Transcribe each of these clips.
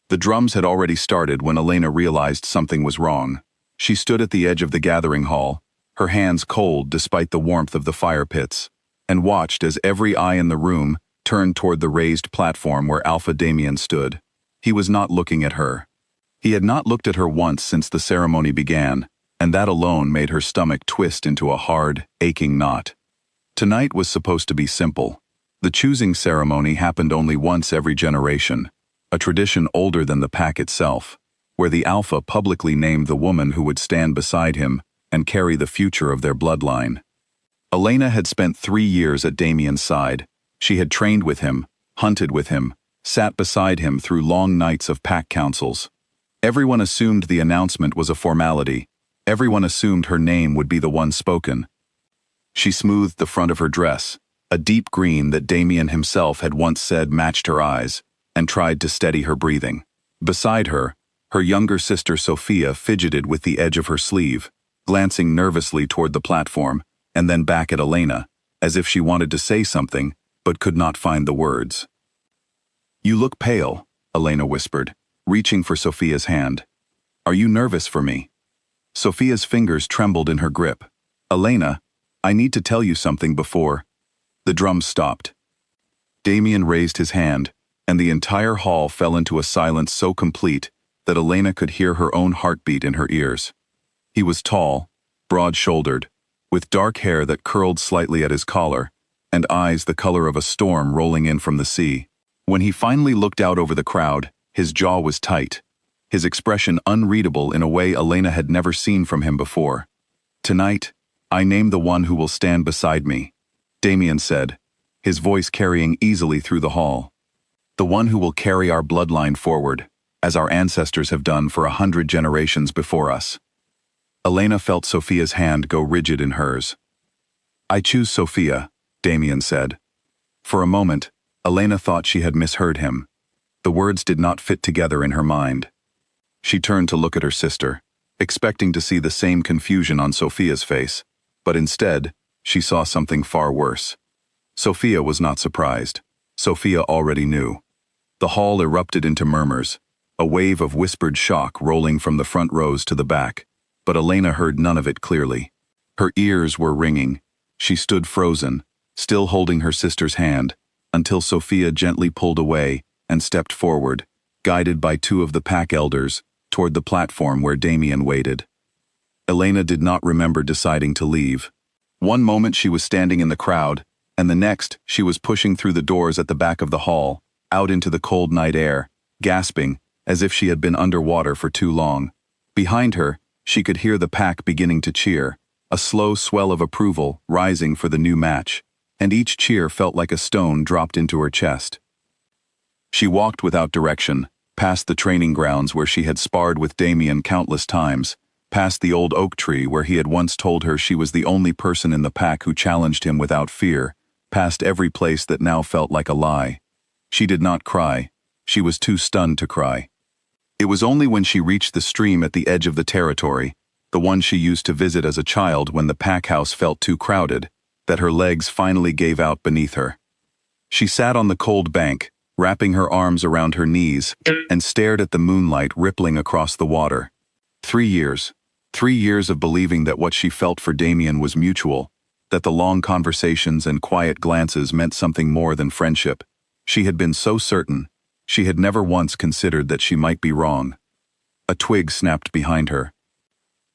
The drums had already started when Elena realized something was wrong. She stood at the edge of the gathering hall, her hands cold despite the warmth of the fire pits, and watched as every eye in the room turned toward the raised platform where Alpha Damien stood. He was not looking at her. He had not looked at her once since the ceremony began, and that alone made her stomach twist into a hard, aching knot. Tonight was supposed to be simple. The choosing ceremony happened only once every generation, a tradition older than the pack itself, where the Alpha publicly named the woman who would stand beside him and carry the future of their bloodline. Elena had spent 3 years at Damien's side. She had trained with him, hunted with him, sat beside him through long nights of pack councils. Everyone assumed the announcement was a formality. Everyone assumed her name would be the one spoken. She smoothed the front of her dress, a deep green that Damien himself had once said matched her eyes, and tried to steady her breathing. Beside her, her younger sister Sophia fidgeted with the edge of her sleeve, glancing nervously toward the platform, and then back at Elena, as if she wanted to say something, but could not find the words. "You look pale," Elena whispered, reaching for Sophia's hand. "Are you nervous for me?" Sophia's fingers trembled in her grip. "Elena, I need to tell you something before—" The drums stopped. Damien raised his hand, and the entire hall fell into a silence so complete that Elena could hear her own heartbeat in her ears. He was tall, broad-shouldered, with dark hair that curled slightly at his collar, and eyes the color of a storm rolling in from the sea. When he finally looked out over the crowd, his jaw was tight, his expression unreadable in a way Elena had never seen from him before. "Tonight, I name the one who will stand beside me," Damien said, his voice carrying easily through the hall. "The one who will carry our bloodline forward, as our ancestors have done for 100 generations before us." Elena felt Sophia's hand go rigid in hers. "I choose Sophia," Damien said. For a moment, Elena thought she had misheard him. The words did not fit together in her mind. She turned to look at her sister, expecting to see the same confusion on Sophia's face, but instead, she saw something far worse. Sophia was not surprised. Sophia already knew. The hall erupted into murmurs, a wave of whispered shock rolling from the front rows to the back, but Elena heard none of it clearly. Her ears were ringing. She stood frozen, still holding her sister's hand, until Sophia gently pulled away and stepped forward, guided by 2 of the pack elders, toward the platform where Damien waited. Elena did not remember deciding to leave. One moment she was standing in the crowd, and the next she was pushing through the doors at the back of the hall, out into the cold night air, gasping, as if she had been underwater for too long. Behind her, she could hear the pack beginning to cheer, a slow swell of approval rising for the new match, and each cheer felt like a stone dropped into her chest. She walked without direction, past the training grounds where she had sparred with Damien countless times, past the old oak tree where he had once told her she was the only person in the pack who challenged him without fear, past every place that now felt like a lie. She did not cry. She was too stunned to cry. It was only when she reached the stream at the edge of the territory, the one she used to visit as a child when the pack house felt too crowded, that her legs finally gave out beneath her. She sat on the cold bank, wrapping her arms around her knees, and stared at the moonlight rippling across the water. 3 years. 3 years of believing that what she felt for Damien was mutual, that the long conversations and quiet glances meant something more than friendship. She had been so certain. She had never once considered that she might be wrong. A twig snapped behind her.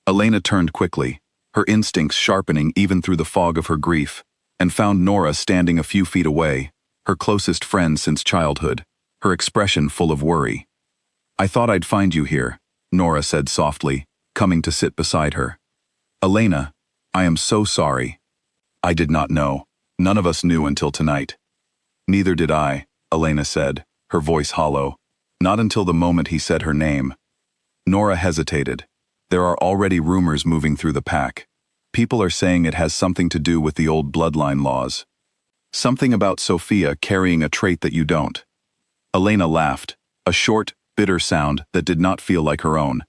Elena turned quickly, her instincts sharpening even through the fog of her grief, and found Nora standing a few feet away, her closest friend since childhood, her expression full of worry. "I thought I'd find you here," Nora said softly, coming to sit beside her. "Elena, I am so sorry. I did not know. None of us knew until tonight." "Neither did I," Elena said, her voice hollow. "Not until the moment he said her name." Nora hesitated. "There are already rumors moving through the pack. People are saying it has something to do with the old bloodline laws. Something about Sophia carrying a trait that you don't." Elena laughed, a short, bitter sound that did not feel like her own.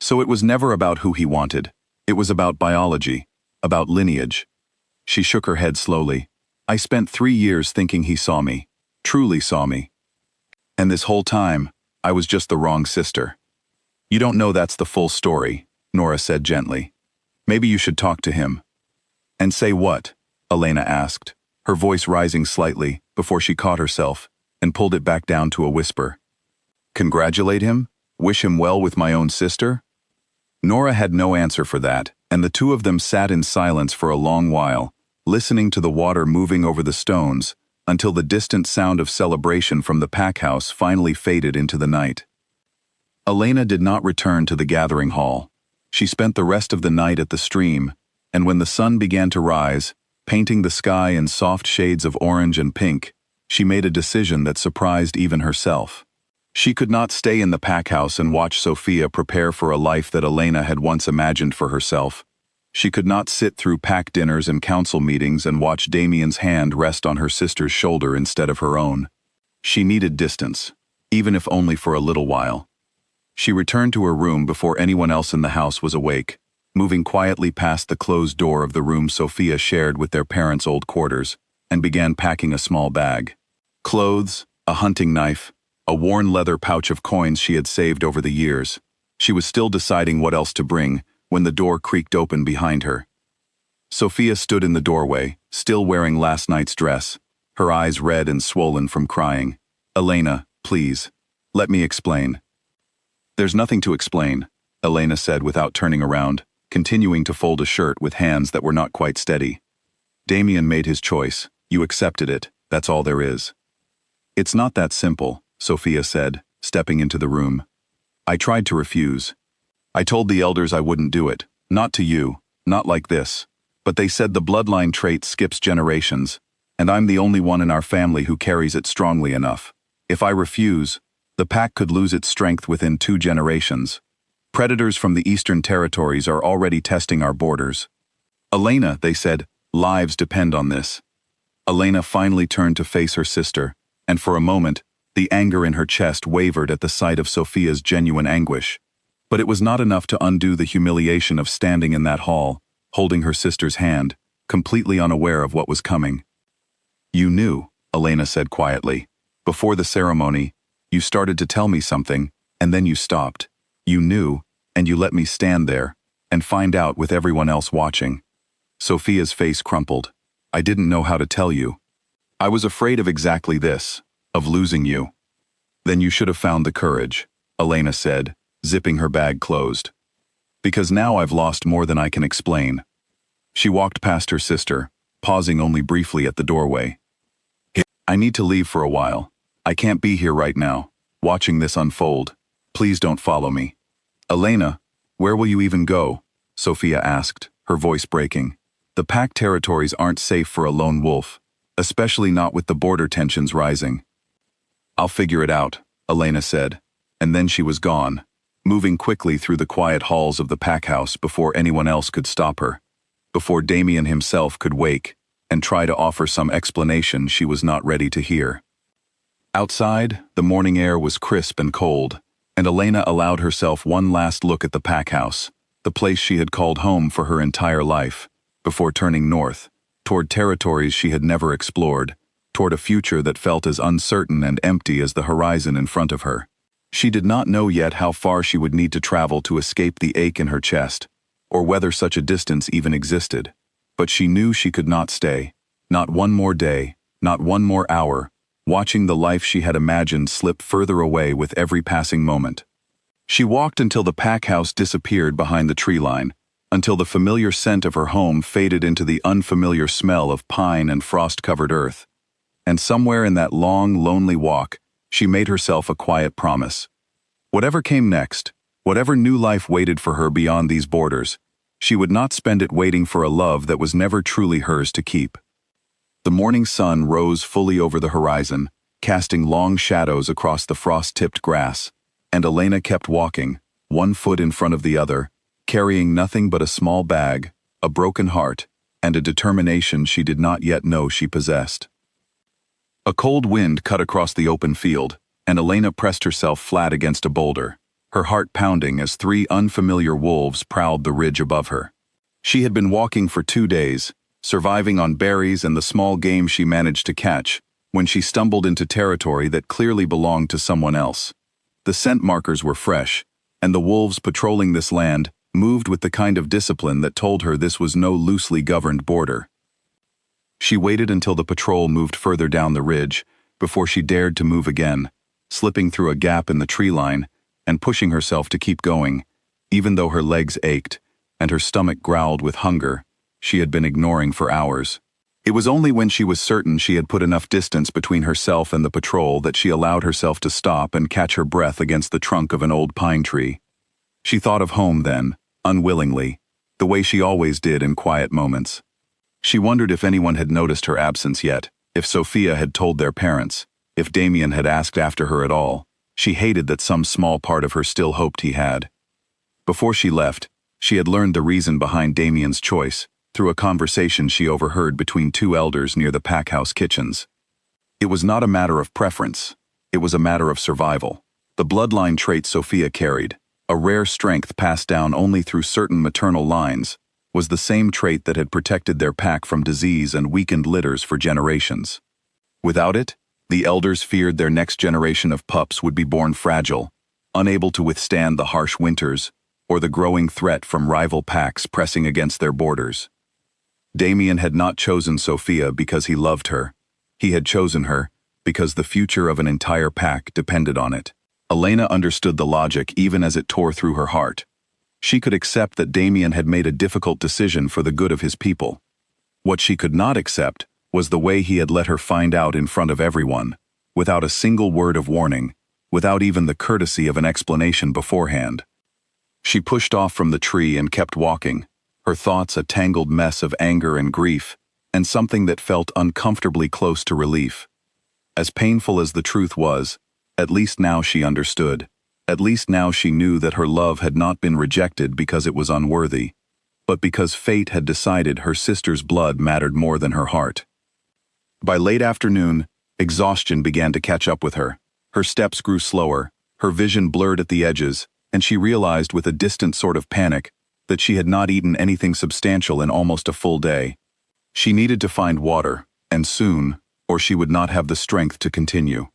"So it was never about who he wanted. It was about biology, about lineage." She shook her head slowly. "I spent 3 years thinking he saw me, truly saw me. And this whole time, I was just the wrong sister. You don't know that's the full story, Nora said gently. Maybe you should talk to him. And say what? Elena asked, her voice rising slightly before she caught herself and pulled it back down to a whisper. Congratulate him? Wish him well with my own sister? Nora had no answer for that, and the two of them sat in silence for a long while, listening to the water moving over the stones, until the distant sound of celebration from the pack house finally faded into the night. Elena did not return to the gathering hall. She spent the rest of the night at the stream, and when the sun began to rise, painting the sky in soft shades of orange and pink, she made a decision that surprised even herself. She could not stay in the pack house and watch Sophia prepare for a life that Elena had once imagined for herself. She could not sit through pack dinners and council meetings and watch Damien's hand rest on her sister's shoulder instead of her own. She needed distance, even if only for a little while. She returned to her room before anyone else in the house was awake, moving quietly past the closed door of the room Sophia shared with their parents' old quarters, and began packing a small bag. Clothes, a hunting knife, a worn leather pouch of coins she had saved over the years. She was still deciding what else to bring when the door creaked open behind her. Sophia stood in the doorway, still wearing last night's dress, her eyes red and swollen from crying. Elena, please, let me explain. There's nothing to explain, Elena said without turning around, continuing to fold a shirt with hands that were not quite steady. Damien made his choice. You accepted it. That's all there is. It's not that simple, Sophia said, stepping into the room. I tried to refuse. I told the elders I wouldn't do it. Not to you, not like this. But they said the bloodline trait skips generations, and I'm the only one in our family who carries it strongly enough. If I refuse, the pack could lose its strength within 2 generations. Predators from the eastern territories are already testing our borders. Elena, they said, lives depend on this. Elena finally turned to face her sister, and for a moment, the anger in her chest wavered at the sight of Sophia's genuine anguish. But it was not enough to undo the humiliation of standing in that hall, holding her sister's hand, completely unaware of what was coming. You knew, Elena said quietly. Before the ceremony, you started to tell me something, and then you stopped. You knew, and you let me stand there, and find out with everyone else watching. Sophia's face crumpled. I didn't know how to tell you. I was afraid of exactly this, of losing you. Then you should have found the courage, Elena said, zipping her bag closed. Because now I've lost more than I can explain. She walked past her sister, pausing only briefly at the doorway. I need to leave for a while. I can't be here right now, watching this unfold. Please don't follow me. Elena, where will you even go? Sophia asked, her voice breaking. The pack territories aren't safe for a lone wolf, especially not with the border tensions rising. I'll figure it out, Elena said, and then she was gone, moving quickly through the quiet halls of the pack house before anyone else could stop her, before Damien himself could wake and try to offer some explanation she was not ready to hear. Outside, the morning air was crisp and cold, and Elena allowed herself one last look at the pack house, the place she had called home for her entire life, before turning north, toward territories she had never explored, toward a future that felt as uncertain and empty as the horizon in front of her. She did not know yet how far she would need to travel to escape the ache in her chest, or whether such a distance even existed, but she knew she could not stay, not one more day, not one more hour, watching the life she had imagined slip further away with every passing moment. She walked until the pack house disappeared behind the tree line, until the familiar scent of her home faded into the unfamiliar smell of pine and frost-covered earth. And somewhere in that long, lonely walk, she made herself a quiet promise. Whatever came next, whatever new life waited for her beyond these borders, she would not spend it waiting for a love that was never truly hers to keep. The morning sun rose fully over the horizon, casting long shadows across the frost-tipped grass, and Elena kept walking, one foot in front of the other, carrying nothing but a small bag, a broken heart, and a determination she did not yet know she possessed. A cold wind cut across the open field, and Elena pressed herself flat against a boulder, her heart pounding as 3 unfamiliar wolves prowled the ridge above her. She had been walking for 2 days, surviving on berries and the small game she managed to catch, when she stumbled into territory that clearly belonged to someone else. The scent markers were fresh, and the wolves patrolling this land moved with the kind of discipline that told her this was no loosely governed border. She waited until the patrol moved further down the ridge before she dared to move again, slipping through a gap in the tree line and pushing herself to keep going, even though her legs ached and her stomach growled with hunger she had been ignoring for hours. It was only when she was certain she had put enough distance between herself and the patrol that she allowed herself to stop and catch her breath against the trunk of an old pine tree. She thought of home then, unwillingly, the way she always did in quiet moments. She wondered if anyone had noticed her absence yet, if Sophia had told their parents, if Damien had asked after her at all. She hated that some small part of her still hoped he had. Before she left, she had learned the reason behind Damien's choice through a conversation she overheard between two elders near the packhouse kitchens. It was not a matter of preference, it was a matter of survival. The bloodline trait Sophia carried, a rare strength passed down only through certain maternal lines, was the same trait that had protected their pack from disease and weakened litters for generations. Without it, the elders feared their next generation of pups would be born fragile, unable to withstand the harsh winters or the growing threat from rival packs pressing against their borders. Damien had not chosen Sophia because he loved her. He had chosen her because the future of an entire pack depended on it. Elena understood the logic even as it tore through her heart. She could accept that Damien had made a difficult decision for the good of his people. What she could not accept was the way he had let her find out in front of everyone, without a single word of warning, without even the courtesy of an explanation beforehand. She pushed off from the tree and kept walking, her thoughts a tangled mess of anger and grief, and something that felt uncomfortably close to relief. As painful as the truth was, at least now she understood. At least now she knew that her love had not been rejected because it was unworthy, but because fate had decided her sister's blood mattered more than her heart. By late afternoon, exhaustion began to catch up with her. Her steps grew slower, her vision blurred at the edges, and she realized with a distant sort of panic that she had not eaten anything substantial in almost a full day. She needed to find water, and soon, or she would not have the strength to continue.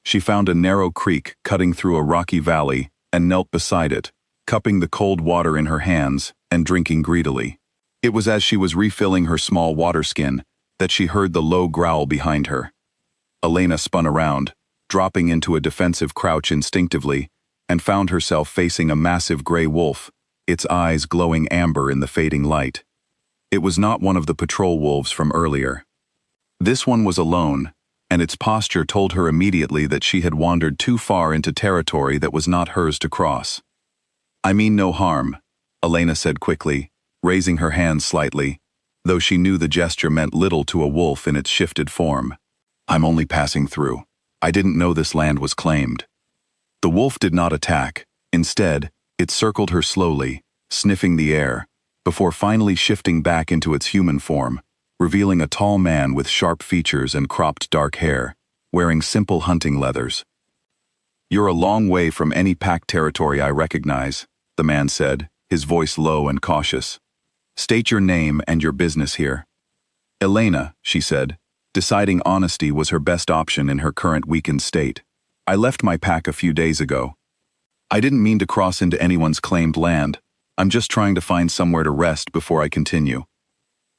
She found a narrow creek cutting through a rocky valley and knelt beside it, cupping the cold water in her hands and drinking greedily. It was as she was refilling her small water skin that she heard the low growl behind her. Elena spun around, dropping into a defensive crouch instinctively, and found herself facing a massive gray wolf, its eyes glowing amber in the fading light. It was not one of the patrol wolves from earlier. This one was alone, and its posture told her immediately that she had wandered too far into territory that was not hers to cross. "I mean no harm," Elena said quickly, raising her hands slightly, though she knew the gesture meant little to a wolf in its shifted form. "I'm only passing through. I didn't know this land was claimed." The wolf did not attack. Instead, it circled her slowly, sniffing the air, before finally shifting back into its human form, revealing a tall man with sharp features and cropped dark hair, wearing simple hunting leathers. "You're a long way from any pack territory I recognize," the man said, his voice low and cautious. "State your name and your business here." "Elena," she said, deciding honesty was her best option in her current weakened state. "I left my pack a few days ago. I didn't mean to cross into anyone's claimed land. I'm just trying to find somewhere to rest before I continue."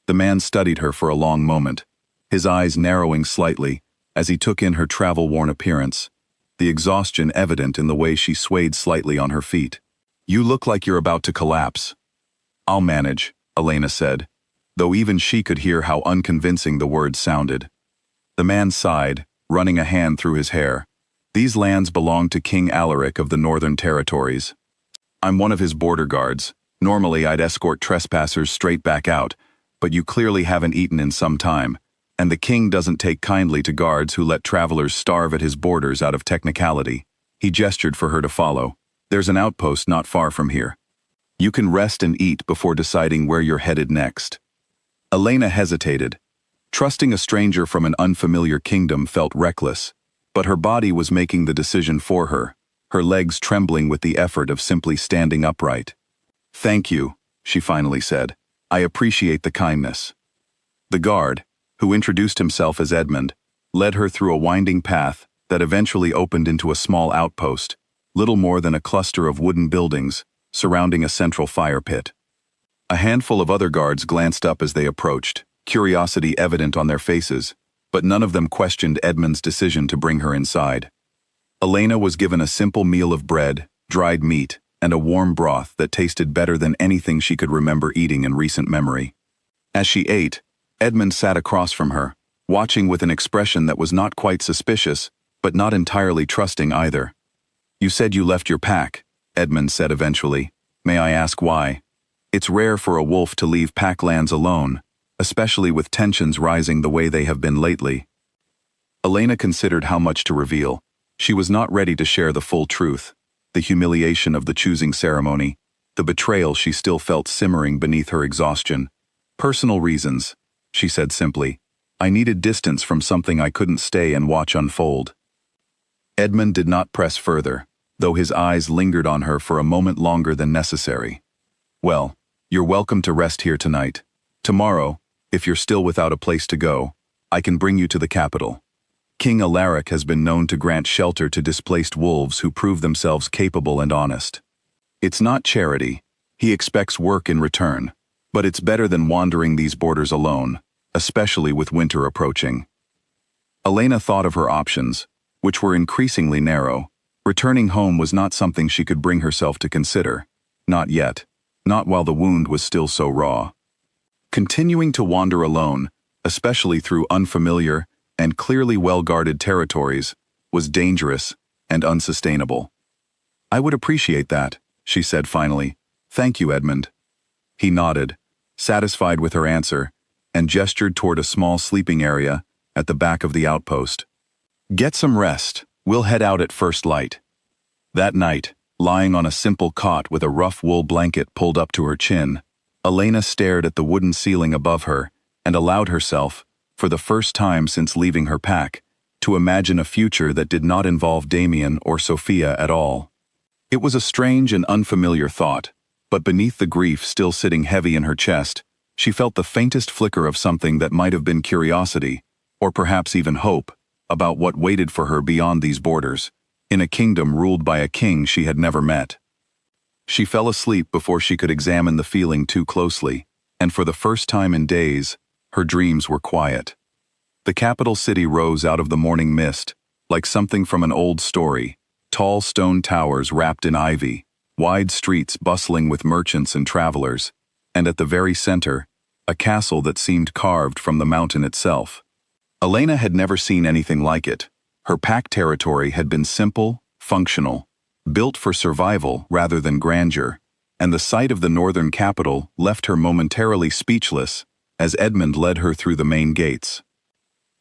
The man studied her for a long moment, his eyes narrowing slightly as he took in her travel-worn appearance, the exhaustion evident in the way she swayed slightly on her feet. "You look like you're about to collapse." "I'll manage," Elena said, though even she could hear how unconvincing the words sounded. The man sighed, running a hand through his hair. "These lands belong to King Alaric of the Northern Territories. I'm one of his border guards. Normally I'd escort trespassers straight back out, but you clearly haven't eaten in some time, and the king doesn't take kindly to guards who let travelers starve at his borders out of technicality." He gestured for her to follow. "There's an outpost not far from here. You can rest and eat before deciding where you're headed next." Elena hesitated. Trusting a stranger from an unfamiliar kingdom felt reckless, but her body was making the decision for her, her legs trembling with the effort of simply standing upright. "Thank you," she finally said. "I appreciate the kindness." The guard, who introduced himself as Edmund, led her through a winding path that eventually opened into a small outpost, little more than a cluster of wooden buildings surrounding a central fire pit. A handful of other guards glanced up as they approached, curiosity evident on their faces, but none of them questioned Edmund's decision to bring her inside. Elena was given a simple meal of bread, dried meat, and a warm broth that tasted better than anything she could remember eating in recent memory. As she ate, Edmund sat across from her, watching with an expression that was not quite suspicious, but not entirely trusting either. "You said you left your pack," Edmund said eventually. "May I ask why? It's rare for a wolf to leave pack lands alone, especially with tensions rising the way they have been lately." Elena considered how much to reveal. She was not ready to share the full truth. The humiliation of the choosing ceremony, the betrayal she still felt simmering beneath her exhaustion. "Personal reasons," she said simply. "I needed distance from something I couldn't stay and watch unfold." Edmund did not press further, though his eyes lingered on her for a moment longer than necessary. "Well, you're welcome to rest here tonight. Tomorrow, if you're still without a place to go, I can bring you to the capital. King Alaric has been known to grant shelter to displaced wolves who prove themselves capable and honest. It's not charity. He expects work in return, but it's better than wandering these borders alone, especially with winter approaching." Elena thought of her options, which were increasingly narrow. Returning home was not something she could bring herself to consider. Not yet. Not while the wound was still so raw. Continuing to wander alone, especially through unfamiliar and clearly well-guarded territories, was dangerous and unsustainable. "I would appreciate that," she said finally. "Thank you, Edmund." He nodded, satisfied with her answer, and gestured toward a small sleeping area at the back of the outpost. "Get some rest. We'll head out at first light." That night, lying on a simple cot with a rough wool blanket pulled up to her chin, Elena stared at the wooden ceiling above her and allowed herself, for the first time since leaving her pack, to imagine a future that did not involve Damien or Sophia at all. It was a strange and unfamiliar thought, but beneath the grief still sitting heavy in her chest, she felt the faintest flicker of something that might have been curiosity, or perhaps even hope, about what waited for her beyond these borders, in a kingdom ruled by a king she had never met. She fell asleep before she could examine the feeling too closely, and for the first time in days, her dreams were quiet. The capital city rose out of the morning mist, like something from an old story, tall stone towers wrapped in ivy, wide streets bustling with merchants and travelers, and at the very center, a castle that seemed carved from the mountain itself. Elena had never seen anything like it. Her pack territory had been simple, functional, built for survival rather than grandeur, and the sight of the northern capital left her momentarily speechless as Edmund led her through the main gates.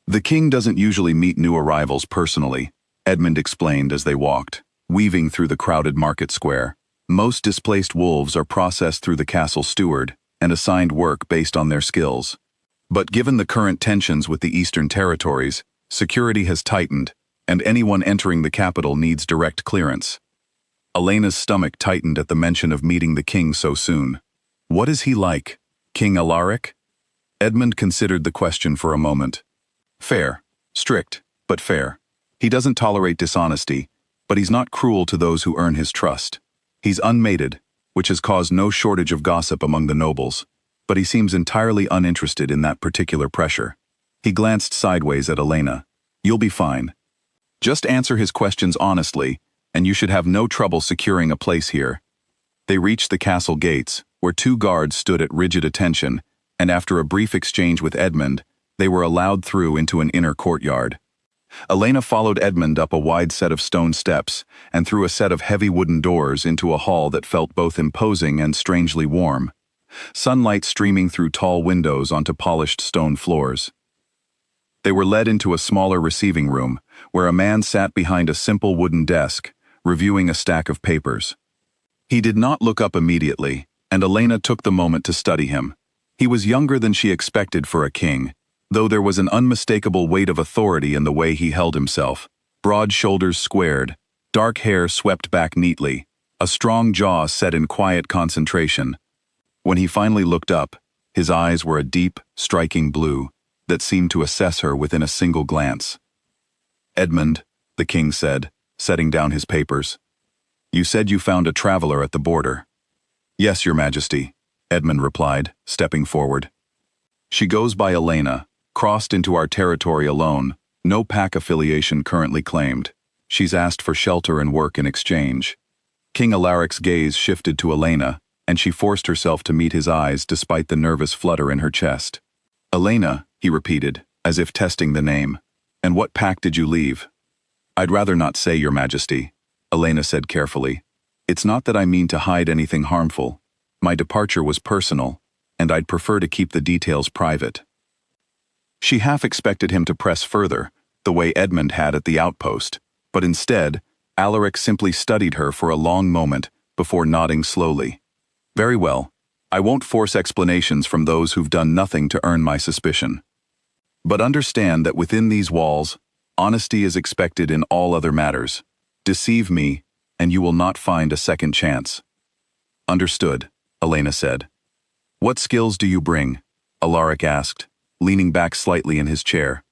"The king doesn't usually meet new arrivals personally," Edmund explained as they walked, weaving through the crowded market square. "Most displaced wolves are processed through the castle steward and assigned work based on their skills. But given the current tensions with the eastern territories, security has tightened, and anyone entering the capital needs direct clearance." Elena's stomach tightened at the mention of meeting the king so soon. "What is he like? King Alaric?" Edmund considered the question for a moment. "Fair. Strict, but fair. He doesn't tolerate dishonesty, but he's not cruel to those who earn his trust. He's unmated, which has caused no shortage of gossip among the nobles, but he seems entirely uninterested in that particular pressure." He glanced sideways at Elena. "You'll be fine. Just answer his questions honestly, and you should have no trouble securing a place here." They reached the castle gates, where two guards stood at rigid attention, and after a brief exchange with Edmund, they were allowed through into an inner courtyard. Elena followed Edmund up a wide set of stone steps and through a set of heavy wooden doors into a hall that felt both imposing and strangely warm. Sunlight streaming through tall windows onto polished stone floors. They were led into a smaller receiving room, where a man sat behind a simple wooden desk, reviewing a stack of papers. He did not look up immediately, and Elena took the moment to study him. He was younger than she expected for a king, though there was an unmistakable weight of authority in the way he held himself. Broad shoulders squared, dark hair swept back neatly, a strong jaw set in quiet concentration. When he finally looked up, his eyes were a deep, striking blue that seemed to assess her within a single glance. "Edmund," the king said, setting down his papers. You said you found a traveler at the border. Yes, Your Majesty, Edmund replied, stepping forward. She goes by Elena, crossed into our territory alone, no pack affiliation currently claimed. She's asked for shelter and work in exchange. King Alaric's gaze shifted to Elena, and she forced herself to meet his eyes despite the nervous flutter in her chest. Elena, he repeated, as if testing the name. And what pack did you leave? I'd rather not say, Your Majesty, Elena said carefully. It's not that I mean to hide anything harmful. My departure was personal, and I'd prefer to keep the details private. She half expected him to press further, the way Edmund had at the outpost, but instead, Alaric simply studied her for a long moment before nodding slowly. Very well. I won't force explanations from those who've done nothing to earn my suspicion. But understand that within these walls, honesty is expected in all other matters. Deceive me, and you will not find a second chance. Understood, Elena said. What skills do you bring? Alaric asked, leaning back slightly in his chair.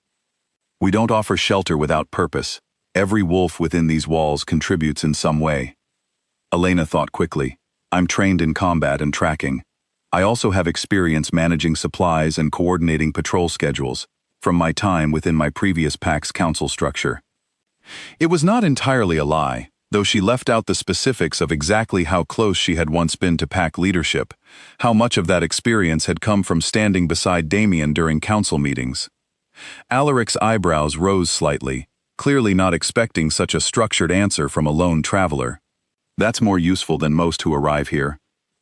We don't offer shelter without purpose. Every wolf within these walls contributes in some way. Elena thought quickly. I'm trained in combat and tracking. I also have experience managing supplies and coordinating patrol schedules, from my time within my previous pack's council structure. It was not entirely a lie, though she left out the specifics of exactly how close she had once been to pack leadership, how much of that experience had come from standing beside Damien during council meetings. Alaric's eyebrows rose slightly, clearly not expecting such a structured answer from a lone traveler. That's more useful than most who arrive here.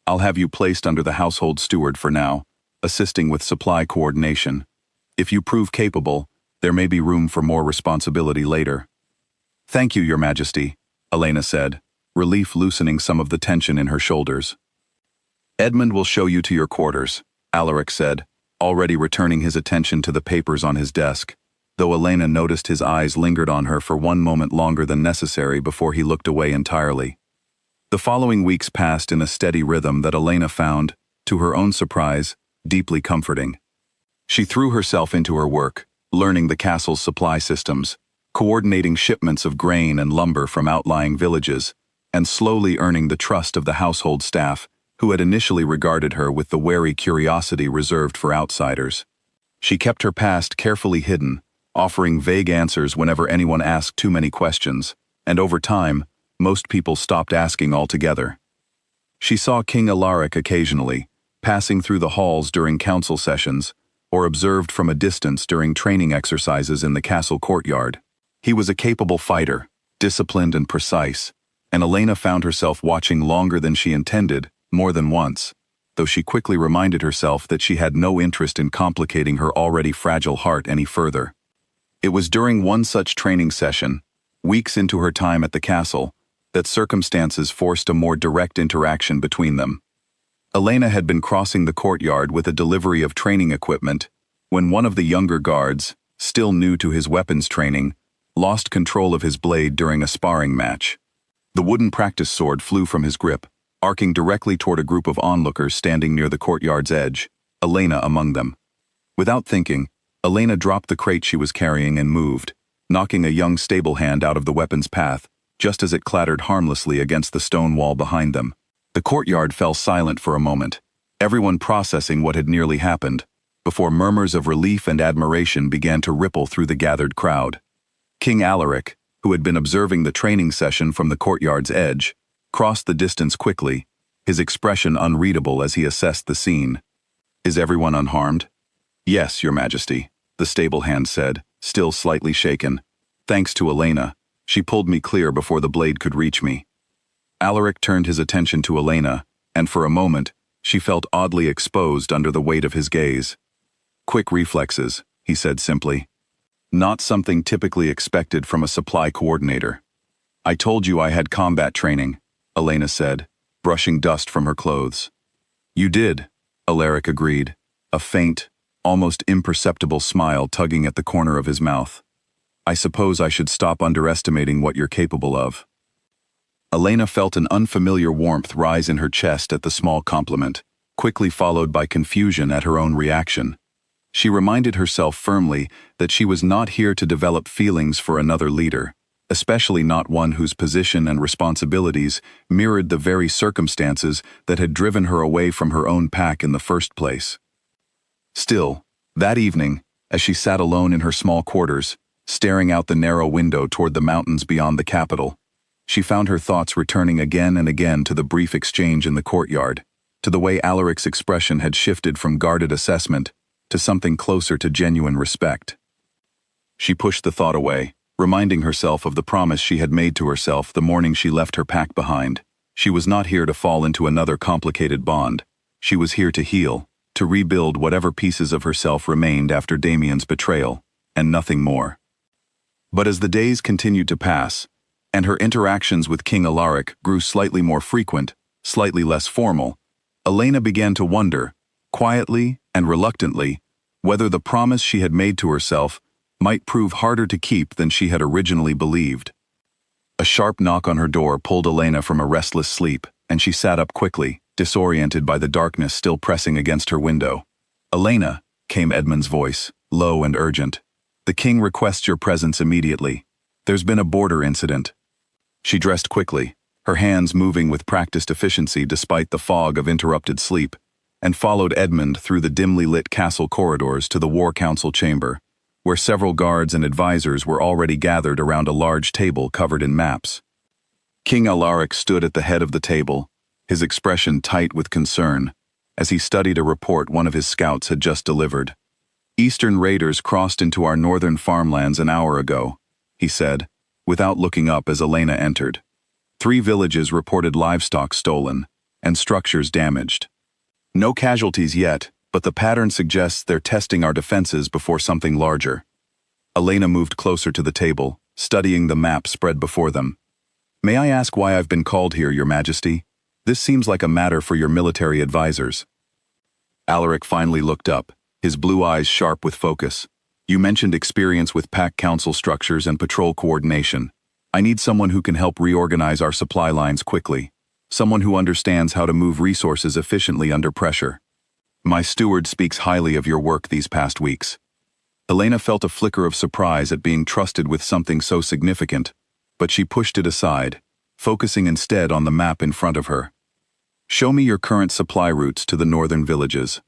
I'll have you placed under the household steward for now, assisting with supply coordination. If you prove capable, there may be room for more responsibility later. Thank you, Your Majesty, Elena said, relief loosening some of the tension in her shoulders. Edmund will show you to your quarters, Alaric said, already returning his attention to the papers on his desk, though Elena noticed his eyes lingered on her for one moment longer than necessary before he looked away entirely. The following weeks passed in a steady rhythm that Elena found, to her own surprise, deeply comforting. She threw herself into her work, learning the castle's supply systems, coordinating shipments of grain and lumber from outlying villages, and slowly earning the trust of the household staff, who had initially regarded her with the wary curiosity reserved for outsiders. She kept her past carefully hidden, offering vague answers whenever anyone asked too many questions, and over time, most people stopped asking altogether. She saw King Alaric occasionally, passing through the halls during council sessions, or observed from a distance during training exercises in the castle courtyard. He was a capable fighter, disciplined and precise, and Elena found herself watching longer than she intended, more than once, though she quickly reminded herself that she had no interest in complicating her already fragile heart any further. It was during one such training session, weeks into her time at the castle, that circumstances forced a more direct interaction between them. Elena had been crossing the courtyard with a delivery of training equipment when one of the younger guards, still new to his weapons training, lost control of his blade during a sparring match. The wooden practice sword flew from his grip, arcing directly toward a group of onlookers standing near the courtyard's edge, Elena among them. Without thinking, Elena dropped the crate she was carrying and moved, knocking a young stable hand out of the weapon's path, just as it clattered harmlessly against the stone wall behind them. The courtyard fell silent for a moment, everyone processing what had nearly happened, before murmurs of relief and admiration began to ripple through the gathered crowd. King Alaric, who had been observing the training session from the courtyard's edge, crossed the distance quickly, his expression unreadable as he assessed the scene. Is everyone unharmed? Yes, Your Majesty, the stable hand said, still slightly shaken. Thanks to Elena, she pulled me clear before the blade could reach me. Alaric turned his attention to Elena, and for a moment, she felt oddly exposed under the weight of his gaze. Quick reflexes, he said simply. Not something typically expected from a supply coordinator. I told you I had combat training, Elena said, brushing dust from her clothes. You did, Alaric agreed, a faint, almost imperceptible smile tugging at the corner of his mouth. I suppose I should stop underestimating what you're capable of. Elena felt an unfamiliar warmth rise in her chest at the small compliment, quickly followed by confusion at her own reaction. She reminded herself firmly that she was not here to develop feelings for another leader, especially not one whose position and responsibilities mirrored the very circumstances that had driven her away from her own pack in the first place. Still, that evening, as she sat alone in her small quarters, staring out the narrow window toward the mountains beyond the capital, she found her thoughts returning again and again to the brief exchange in the courtyard, to the way Alaric's expression had shifted from guarded assessment to something closer to genuine respect. She pushed the thought away, reminding herself of the promise she had made to herself the morning she left her pack behind. She was not here to fall into another complicated bond. She was here to heal, to rebuild whatever pieces of herself remained after Damien's betrayal, and nothing more. But as the days continued to pass, and her interactions with King Alaric grew slightly more frequent, slightly less formal, Elena began to wonder, quietly and reluctantly, whether the promise she had made to herself might prove harder to keep than she had originally believed. A sharp knock on her door pulled Elena from a restless sleep, and she sat up quickly, disoriented by the darkness still pressing against her window. "Elena," came Edmund's voice, low and urgent. "The king requests your presence immediately. There's been a border incident." She dressed quickly, her hands moving with practiced efficiency despite the fog of interrupted sleep, and followed Edmund through the dimly lit castle corridors to the War Council chamber, where several guards and advisors were already gathered around a large table covered in maps. King Alaric stood at the head of the table, his expression tight with concern, as he studied a report one of his scouts had just delivered. "Eastern raiders crossed into our northern farmlands an hour ago," he said, without looking up as Elena entered. 3 villages reported livestock stolen, and structures damaged. No casualties yet, but the pattern suggests they're testing our defenses before something larger. Elena moved closer to the table, studying the map spread before them. "May I ask why I've been called here, Your Majesty? This seems like a matter for your military advisors." Alaric finally looked up, his blue eyes sharp with focus. "You mentioned experience with pack council structures and patrol coordination. I need someone who can help reorganize our supply lines quickly. Someone who understands how to move resources efficiently under pressure. My steward speaks highly of your work these past weeks." Elena felt a flicker of surprise at being trusted with something so significant, but she pushed it aside, focusing instead on the map in front of her. "Show me your current supply routes to the northern villages."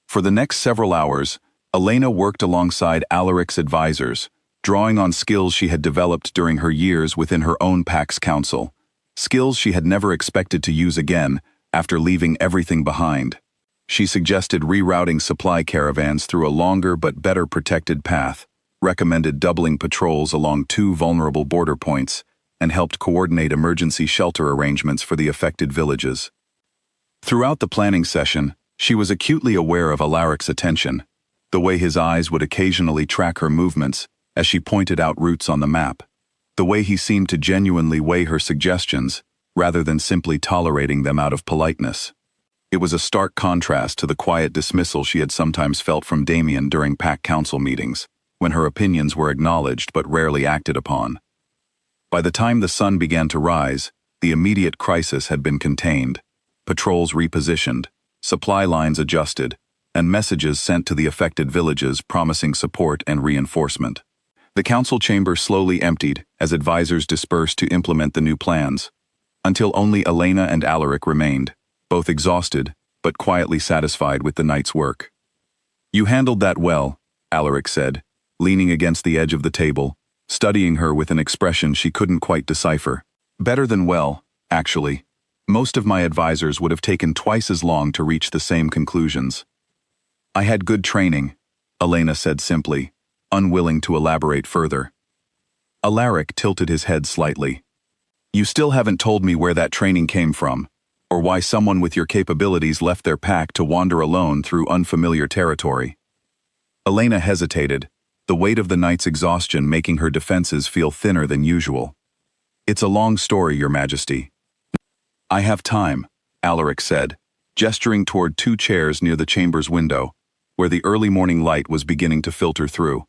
For the next several hours, Elena worked alongside Alaric's advisors, drawing on skills she had developed during her years within her own pack's council, skills she had never expected to use again after leaving everything behind. She suggested rerouting supply caravans through a longer but better protected path, recommended doubling patrols along 2 vulnerable border points, and helped coordinate emergency shelter arrangements for the affected villages. Throughout the planning session, she was acutely aware of Alaric's attention, the way his eyes would occasionally track her movements as she pointed out routes on the map, the way he seemed to genuinely weigh her suggestions rather than simply tolerating them out of politeness. It was a stark contrast to the quiet dismissal she had sometimes felt from Damien during pack council meetings, when her opinions were acknowledged but rarely acted upon. By the time the sun began to rise, the immediate crisis had been contained, patrols repositioned, supply lines adjusted, and messages sent to the affected villages promising support and reinforcement. The council chamber slowly emptied as advisors dispersed to implement the new plans, until only Elena and Alaric remained, both exhausted but quietly satisfied with the night's work. "You handled that well," Alaric said, leaning against the edge of the table, studying her with an expression she couldn't quite decipher. "Better than well, actually. Most of my advisors would have taken twice as long to reach the same conclusions." "I had good training," Elena said simply, unwilling to elaborate further. Alaric tilted his head slightly. "You still haven't told me where that training came from, or why someone with your capabilities left their pack to wander alone through unfamiliar territory." Elena hesitated, the weight of the night's exhaustion making her defenses feel thinner than usual. "It's a long story, Your Majesty." "I have time," Alaric said, gesturing toward 2 chairs near the chamber's window, where the early morning light was beginning to filter through.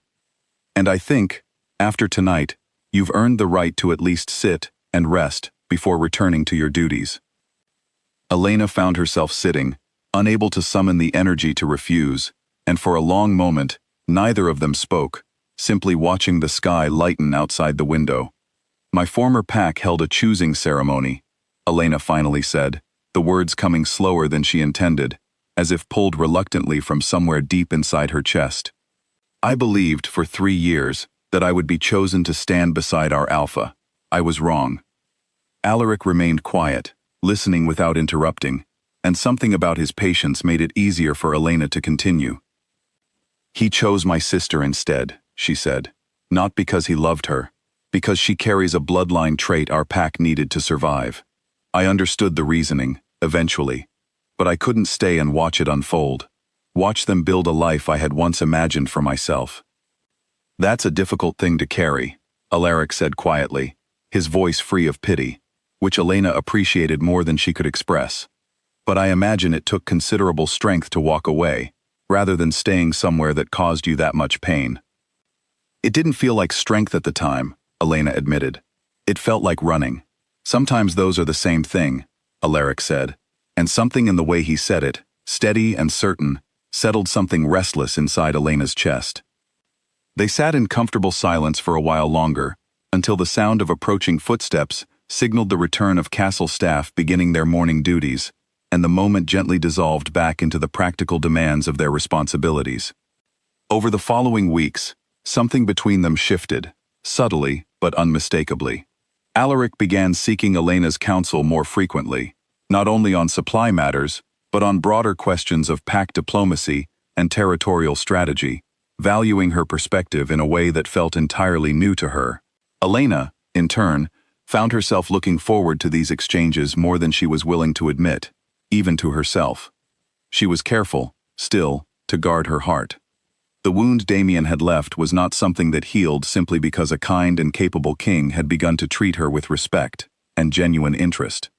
"And I think, after tonight, you've earned the right to at least sit and rest before returning to your duties." Elena found herself sitting, unable to summon the energy to refuse, and for a long moment, neither of them spoke, simply watching the sky lighten outside the window, My former pack held a choosing ceremony, Elena finally said, the words coming slower than she intended, as if pulled reluctantly from somewhere deep inside her chest. I believed for 3 years that I would be chosen to stand beside our alpha. I was wrong. Alaric remained quiet, listening without interrupting, and something about his patience made it easier for Elena to continue. He chose my sister instead, she said, not because he loved her, because she carries a bloodline trait our pack needed to survive. I understood the reasoning, eventually, but I couldn't stay and watch it unfold, watch them build a life I had once imagined for myself. That's a difficult thing to carry, Alaric said quietly, his voice free of pity, which Elena appreciated more than she could express. But I imagine it took considerable strength to walk away, rather than staying somewhere that caused you that much pain. It didn't feel like strength at the time, Elena admitted. It felt like running. Sometimes those are the same thing, Alaric said, and something in the way he said it, steady and certain, settled something restless inside Elena's chest. They sat in comfortable silence for a while longer, until the sound of approaching footsteps signaled the return of castle staff beginning their morning duties, and the moment gently dissolved back into the practical demands of their responsibilities. Over the following weeks, something between them shifted, subtly but unmistakably. Alaric began seeking Elena's counsel more frequently, not only on supply matters, but on broader questions of pack diplomacy and territorial strategy, valuing her perspective in a way that felt entirely new to her. Elena, in turn, found herself looking forward to these exchanges more than she was willing to admit, even to herself. She was careful, still, to guard her heart. The wound Damien had left was not something that healed simply because a kind and capable king had begun to treat her with respect and genuine interest.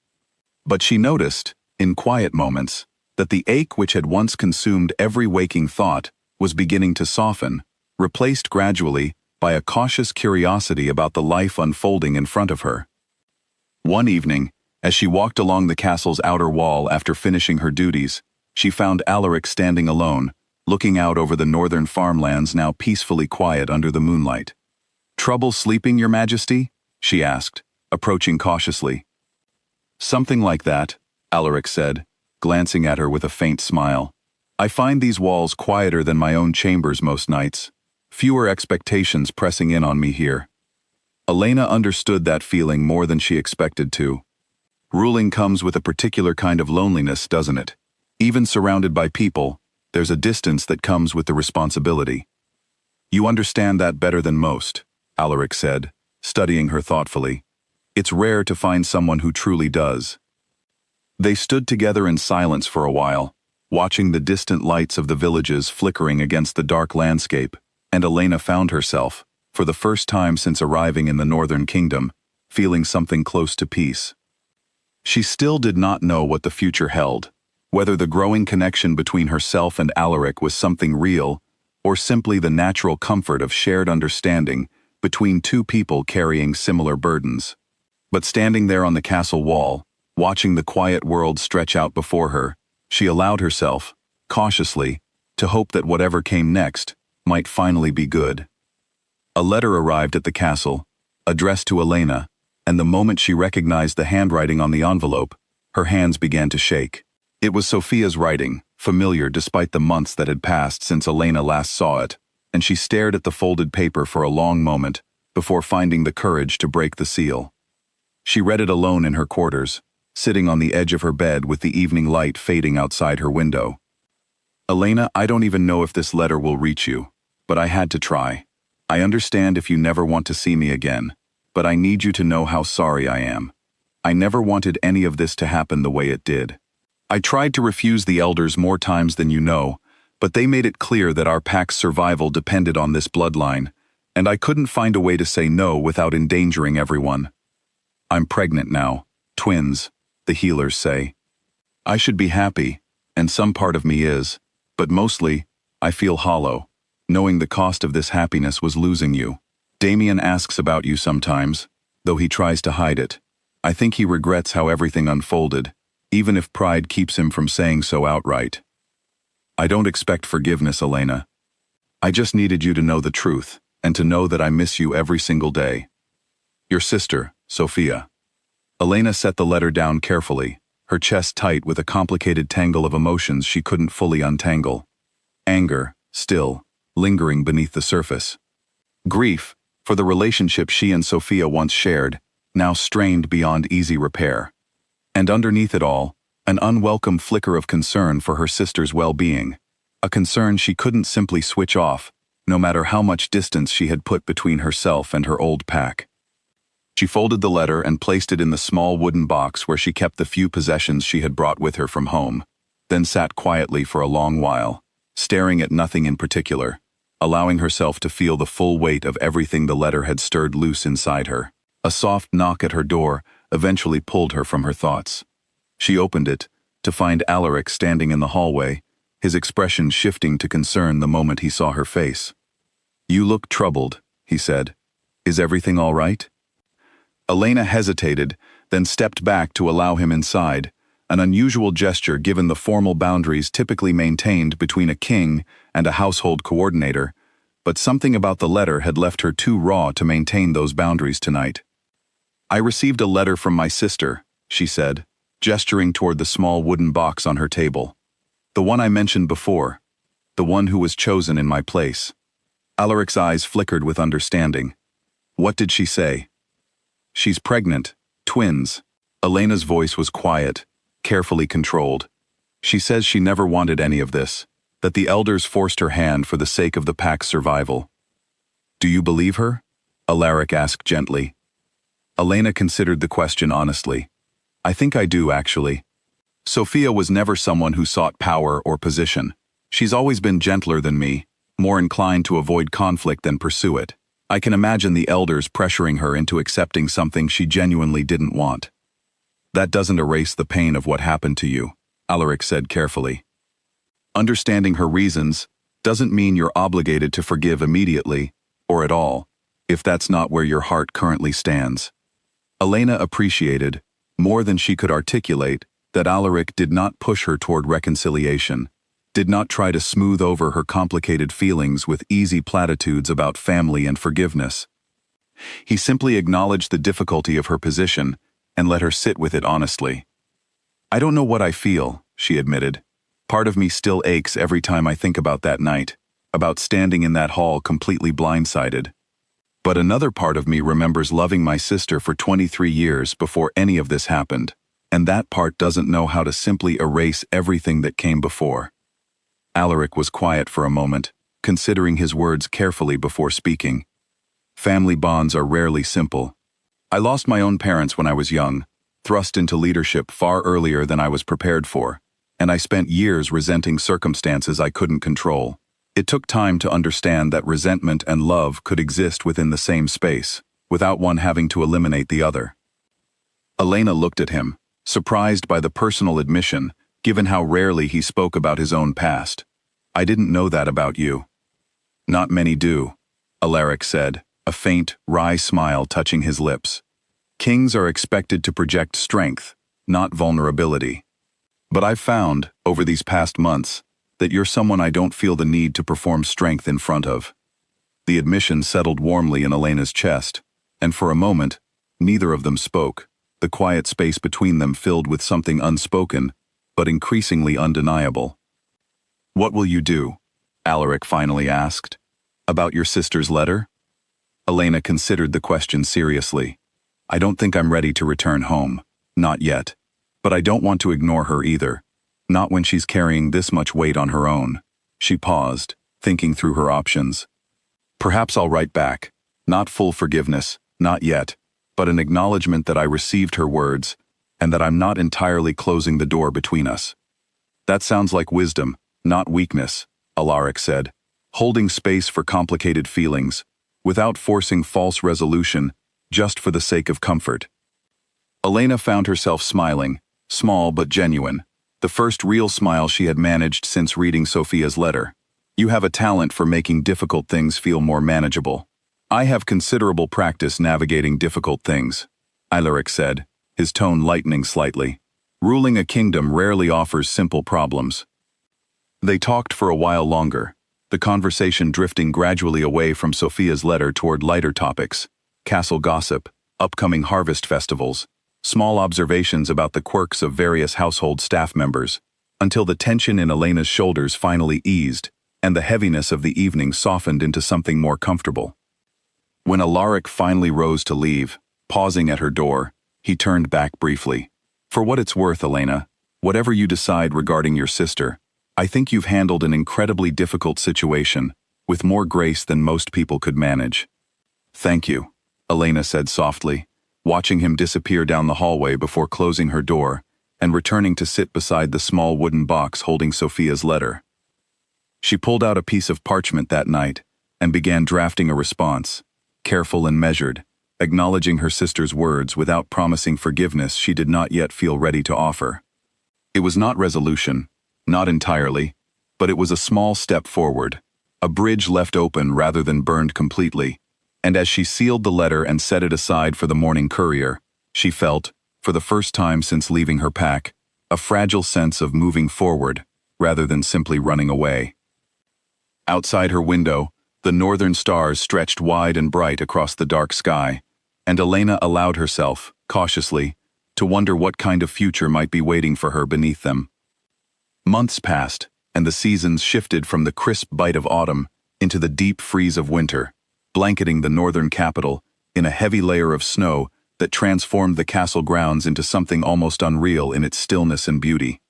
But she noticed, in quiet moments, that the ache which had once consumed every waking thought was beginning to soften, replaced gradually by a cautious curiosity about the life unfolding in front of her. One evening, as she walked along the castle's outer wall after finishing her duties, she found Alaric standing alone, looking out over the northern farmlands now peacefully quiet under the moonlight. "Trouble sleeping, Your Majesty?" she asked, approaching cautiously. "Something like that," Alaric said, glancing at her with a faint smile. "I find these walls quieter than my own chambers most nights, fewer expectations pressing in on me here." Elena understood that feeling more than she expected to. Ruling comes with a particular kind of loneliness, doesn't it? Even surrounded by people, there's a distance that comes with the responsibility. "You understand that better than most," Alaric said, studying her thoughtfully. "It's rare to find someone who truly does." They stood together in silence for a while, watching the distant lights of the villages flickering against the dark landscape, and Elena found herself, for the first time since arriving in the Northern Kingdom, feeling something close to peace. She still did not know what the future held, whether the growing connection between herself and Alaric was something real, or simply the natural comfort of shared understanding between two people carrying similar burdens. But standing there on the castle wall, watching the quiet world stretch out before her, she allowed herself, cautiously, to hope that whatever came next might finally be good. A letter arrived at the castle, addressed to Elena, and the moment she recognized the handwriting on the envelope, her hands began to shake. It was Sophia's writing, familiar despite the months that had passed since Elena last saw it, and she stared at the folded paper for a long moment before finding the courage to break the seal. She read it alone in her quarters, sitting on the edge of her bed with the evening light fading outside her window. "Elena, I don't even know if this letter will reach you, but I had to try. I understand if you never want to see me again, but I need you to know how sorry I am. I never wanted any of this to happen the way it did. I tried to refuse the elders more times than you know, but they made it clear that our pack's survival depended on this bloodline, and I couldn't find a way to say no without endangering everyone. I'm pregnant now, twins, the healers say. I should be happy, and some part of me is, but mostly, I feel hollow, knowing the cost of this happiness was losing you. Damien asks about you sometimes, though he tries to hide it. I think he regrets how everything unfolded, even if pride keeps him from saying so outright. I don't expect forgiveness, Elena. I just needed you to know the truth, and to know that I miss you every single day. Your sister, Sophia. Elena set the letter down carefully, her chest tight with a complicated tangle of emotions she couldn't fully untangle. Anger, still, lingering beneath the surface. Grief, for the relationship she and Sophia once shared, now strained beyond easy repair. And underneath it all, an unwelcome flicker of concern for her sister's well-being, a concern she couldn't simply switch off, no matter how much distance she had put between herself and her old pack. She folded the letter and placed it in the small wooden box where she kept the few possessions she had brought with her from home, then sat quietly for a long while, staring at nothing in particular, allowing herself to feel the full weight of everything the letter had stirred loose inside her. A soft knock at her door eventually pulled her from her thoughts. She opened it, to find Alaric standing in the hallway, his expression shifting to concern the moment he saw her face. "You look troubled," he said. "Is everything all right?" Elena hesitated, then stepped back to allow him inside, an unusual gesture given the formal boundaries typically maintained between a king and a household coordinator, but something about the letter had left her too raw to maintain those boundaries tonight. "I received a letter from my sister," she said, gesturing toward the small wooden box on her table. "The one I mentioned before. The one who was chosen in my place." Alaric's eyes flickered with understanding. "What did she say?" "She's pregnant. Twins." Elena's voice was quiet, carefully controlled. "She says she never wanted any of this, that the elders forced her hand for the sake of the pack's survival." "Do you believe her?" Alaric asked gently. Elena considered the question honestly. "I think I do, actually. Sophia was never someone who sought power or position. She's always been gentler than me, more inclined to avoid conflict than pursue it. I can imagine the elders pressuring her into accepting something she genuinely didn't want." "That doesn't erase the pain of what happened to you," Alaric said carefully. "Understanding her reasons doesn't mean you're obligated to forgive immediately, or at all, if that's not where your heart currently stands." Elena appreciated, more than she could articulate, that Alaric did not push her toward reconciliation, did not try to smooth over her complicated feelings with easy platitudes about family and forgiveness. He simply acknowledged the difficulty of her position and let her sit with it honestly. "I don't know what I feel," she admitted. "Part of me still aches every time I think about that night, about standing in that hall completely blindsided. But another part of me remembers loving my sister for 23 years before any of this happened, and that part doesn't know how to simply erase everything that came before." Alaric was quiet for a moment, considering his words carefully before speaking. "Family bonds are rarely simple. I lost my own parents when I was young, thrust into leadership far earlier than I was prepared for, and I spent years resenting circumstances I couldn't control. It took time to understand that resentment and love could exist within the same space, without one having to eliminate the other." Elena looked at him, surprised by the personal admission, given how rarely he spoke about his own past. "I didn't know that about you." "Not many do," Alaric said, a faint, wry smile touching his lips. "Kings are expected to project strength, not vulnerability. But I've found, over these past months, that you're someone I don't feel the need to perform strength in front of." The admission settled warmly in Elena's chest, and for a moment, neither of them spoke, the quiet space between them filled with something unspoken, but increasingly undeniable. "What will you do?" Alaric finally asked. "About your sister's letter?" Elena considered the question seriously. "I don't think I'm ready to return home. Not yet. But I don't want to ignore her either. Not when she's carrying this much weight on her own." She paused, thinking through her options. "Perhaps I'll write back. Not full forgiveness, not yet, but an acknowledgement that I received her words, and that I'm not entirely closing the door between us." "That sounds like wisdom, not weakness," Alaric said, holding space for complicated feelings, without forcing false resolution, just for the sake of comfort. Elena found herself smiling, small but genuine, the first real smile she had managed since reading Sophia's letter. "You have a talent for making difficult things feel more manageable." "I have considerable practice navigating difficult things," Alaric said, his tone lightening slightly. "Ruling a kingdom rarely offers simple problems." They talked for a while longer, the conversation drifting gradually away from Sophia's letter toward lighter topics: castle gossip, upcoming harvest festivals, small observations about the quirks of various household staff members, until the tension in Elena's shoulders finally eased, and the heaviness of the evening softened into something more comfortable. When Alaric finally rose to leave, pausing at her door, he turned back briefly. "For what it's worth, Elena, whatever you decide regarding your sister, I think you've handled an incredibly difficult situation, with more grace than most people could manage." "Thank you," Elena said softly, watching him disappear down the hallway before closing her door and returning to sit beside the small wooden box holding Sophia's letter. She pulled out a piece of parchment that night and began drafting a response, careful and measured, acknowledging her sister's words without promising forgiveness she did not yet feel ready to offer. It was not resolution, not entirely, but it was a small step forward, a bridge left open rather than burned completely, and as she sealed the letter and set it aside for the morning courier, she felt, for the first time since leaving her pack, a fragile sense of moving forward rather than simply running away. Outside her window, the northern stars stretched wide and bright across the dark sky, and Elena allowed herself, cautiously, to wonder what kind of future might be waiting for her beneath them. Months passed, and the seasons shifted from the crisp bite of autumn into the deep freeze of winter, blanketing the northern capital in a heavy layer of snow that transformed the castle grounds into something almost unreal in its stillness and beauty.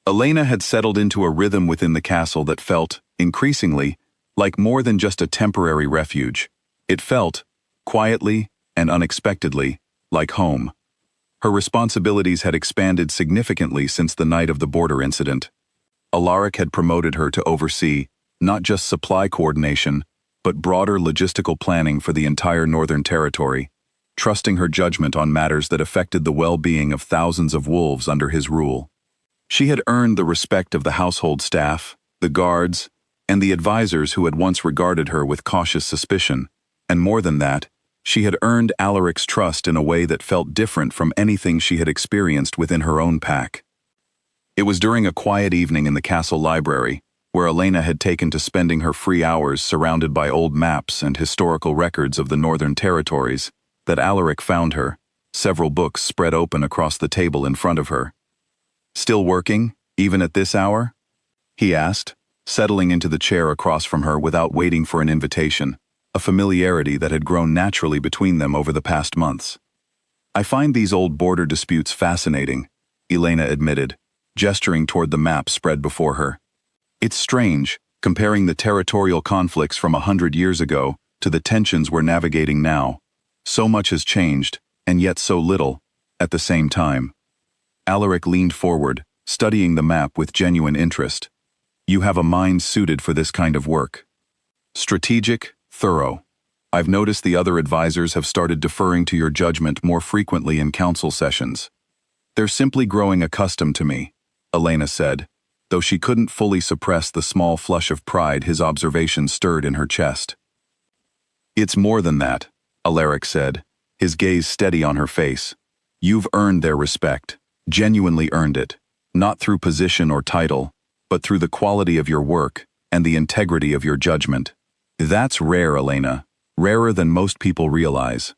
Elena had settled into a rhythm within the castle that felt, increasingly, like more than just a temporary refuge. It felt, quietly and unexpectedly, like home. Her responsibilities had expanded significantly since the night of the border incident. Alaric had promoted her to oversee not just supply coordination, but broader logistical planning for the entire Northern Territory, trusting her judgment on matters that affected the well-being of thousands of wolves under his rule. She had earned the respect of the household staff, the guards, and the advisors who had once regarded her with cautious suspicion, and more than that, she had earned Alaric's trust in a way that felt different from anything she had experienced within her own pack. It was during a quiet evening in the castle library, where Elena had taken to spending her free hours surrounded by old maps and historical records of the Northern Territories, that Alaric found her, several books spread open across the table in front of her. "Still working, even at this hour?" he asked, settling into the chair across from her without waiting for an invitation, a familiarity that had grown naturally between them over the past months. "I find these old border disputes fascinating," Elena admitted, gesturing toward the map spread before her. "It's strange, comparing the territorial conflicts from 100 years ago to the tensions we're navigating now. So much has changed, and yet so little, at the same time." Alaric leaned forward, studying the map with genuine interest. "You have a mind suited for this kind of work. Strategic, thorough. I've noticed the other advisors have started deferring to your judgment more frequently in council sessions. They're simply growing accustomed to me," Elena said, though she couldn't fully suppress the small flush of pride his observation stirred in her chest. "It's more than that," Alaric said, his gaze steady on her face. "You've earned their respect, genuinely earned it, not through position or title, but through the quality of your work and the integrity of your judgment. That's rare, Elena, rarer than most people realize."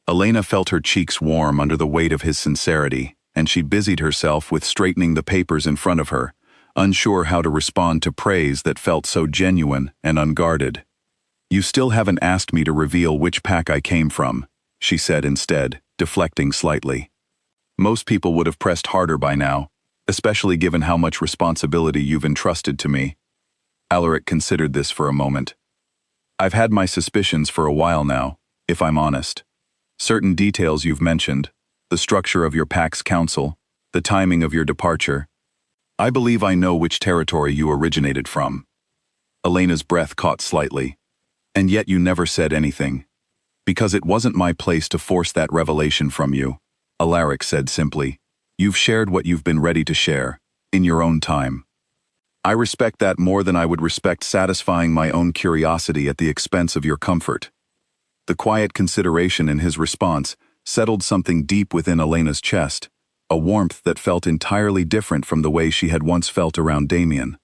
Elena felt her cheeks warm under the weight of his sincerity, and she busied herself with straightening the papers in front of her, unsure how to respond to praise that felt so genuine and unguarded. "You still haven't asked me to reveal which pack I came from," she said instead, deflecting slightly. "Most people would have pressed harder by now, especially given how much responsibility you've entrusted to me." Alaric considered this for a moment. "I've had my suspicions for a while now, if I'm honest. Certain details you've mentioned, the structure of your pack's council, the timing of your departure. I believe I know which territory you originated from." Elena's breath caught slightly. "And yet you never said anything." "Because it wasn't my place to force that revelation from you," Alaric said simply. "You've shared what you've been ready to share, in your own time. I respect that more than I would respect satisfying my own curiosity at the expense of your comfort." The quiet consideration in his response settled something deep within Elena's chest, a warmth that felt entirely different from the way she had once felt around Damien.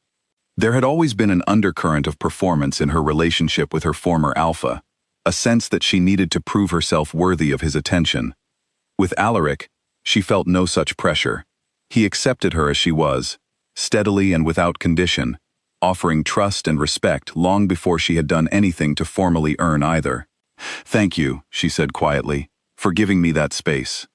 There had always been an undercurrent of performance in her relationship with her former alpha, a sense that she needed to prove herself worthy of his attention. With Alaric, she felt no such pressure. He accepted her as she was, steadily and without condition, offering trust and respect long before she had done anything to formally earn either. "Thank you," she said quietly, "for giving me that space."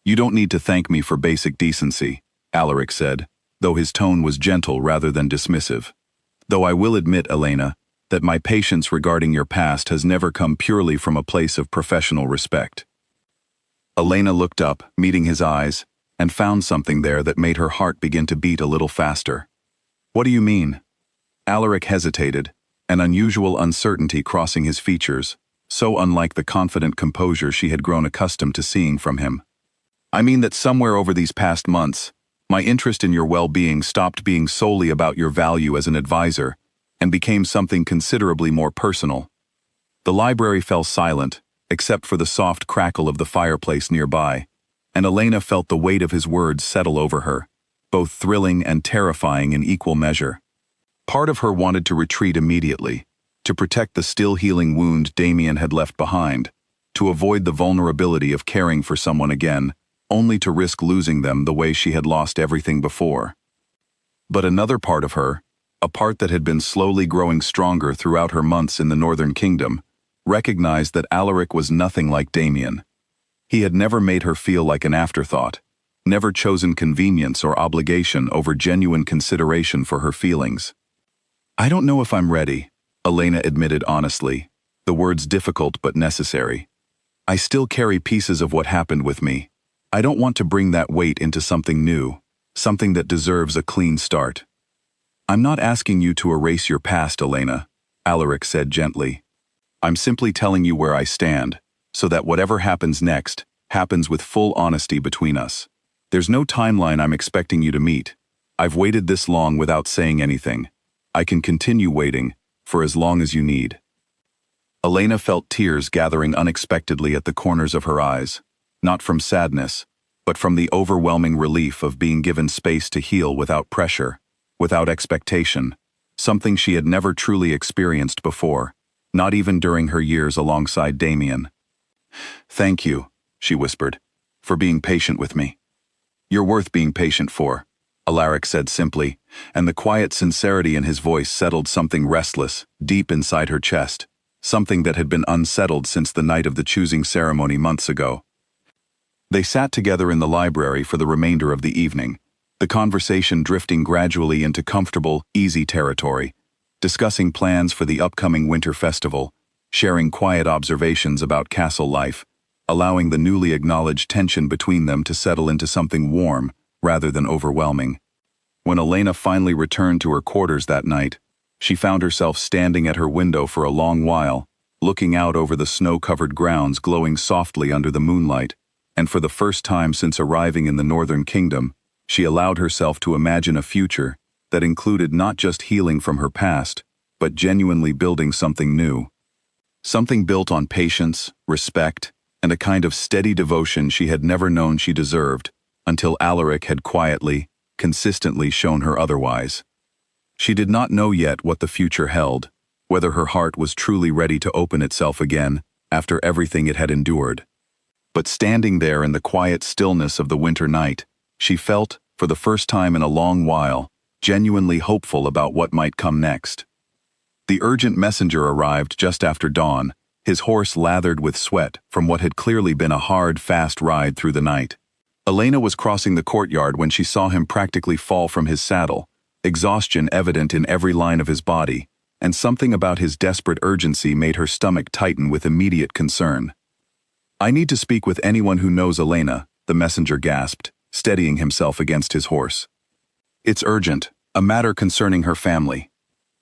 "You don't need to thank me for basic decency," Alaric said, though his tone was gentle rather than dismissive. "Though I will admit, Elena, that my patience regarding your past has never come purely from a place of professional respect." Elena looked up, meeting his eyes, and found something there that made her heart begin to beat a little faster. "What do you mean?" Alaric hesitated, an unusual uncertainty crossing his features, so unlike the confident composure she had grown accustomed to seeing from him. "I mean that somewhere over these past months, my interest in your well-being stopped being solely about your value as an advisor and became something considerably more personal." The library fell silent, except for the soft crackle of the fireplace nearby, and Elena felt the weight of his words settle over her, both thrilling and terrifying in equal measure. Part of her wanted to retreat immediately, to protect the still-healing wound Damien had left behind, to avoid the vulnerability of caring for someone again, only to risk losing them the way she had lost everything before. But another part of her, a part that had been slowly growing stronger throughout her months in the Northern Kingdom, recognized that Alaric was nothing like Damien. He had never made her feel like an afterthought, never chosen convenience or obligation over genuine consideration for her feelings. "I don't know if I'm ready," Elena admitted honestly, the words difficult but necessary. "I still carry pieces of what happened with me. I don't want to bring that weight into something new, something that deserves a clean start." "I'm not asking you to erase your past, Elena," Alaric said gently. "I'm simply telling you where I stand, so that whatever happens next happens with full honesty between us. There's no timeline I'm expecting you to meet. I've waited this long without saying anything. I can continue waiting, for as long as you need." Elena felt tears gathering unexpectedly at the corners of her eyes, not from sadness, but from the overwhelming relief of being given space to heal without pressure, without expectation, something she had never truly experienced before, not even during her years alongside Damien. "Thank you," she whispered, "for being patient with me." "You're worth being patient for," Alaric said simply, and the quiet sincerity in his voice settled something restless, deep inside her chest, something that had been unsettled since the night of the choosing ceremony months ago. They sat together in the library for the remainder of the evening, the conversation drifting gradually into comfortable, easy territory, discussing plans for the upcoming winter festival, sharing quiet observations about castle life, allowing the newly acknowledged tension between them to settle into something warm rather than overwhelming. When Elena finally returned to her quarters that night, she found herself standing at her window for a long while, looking out over the snow-covered grounds glowing softly under the moonlight, and for the first time since arriving in the Northern Kingdom, she allowed herself to imagine a future that included not just healing from her past, but genuinely building something new. Something built on patience, respect, and a kind of steady devotion she had never known she deserved, until Alaric had quietly, consistently shown her otherwise. She did not know yet what the future held, whether her heart was truly ready to open itself again after everything it had endured. But standing there in the quiet stillness of the winter night, she felt, for the first time in a long while, genuinely hopeful about what might come next. The urgent messenger arrived just after dawn, his horse lathered with sweat from what had clearly been a hard, fast ride through the night. Elena was crossing the courtyard when she saw him practically fall from his saddle, exhaustion evident in every line of his body, and something about his desperate urgency made her stomach tighten with immediate concern. "I need to speak with anyone who knows Elena," the messenger gasped, steadying himself against his horse. "It's urgent, a matter concerning her family."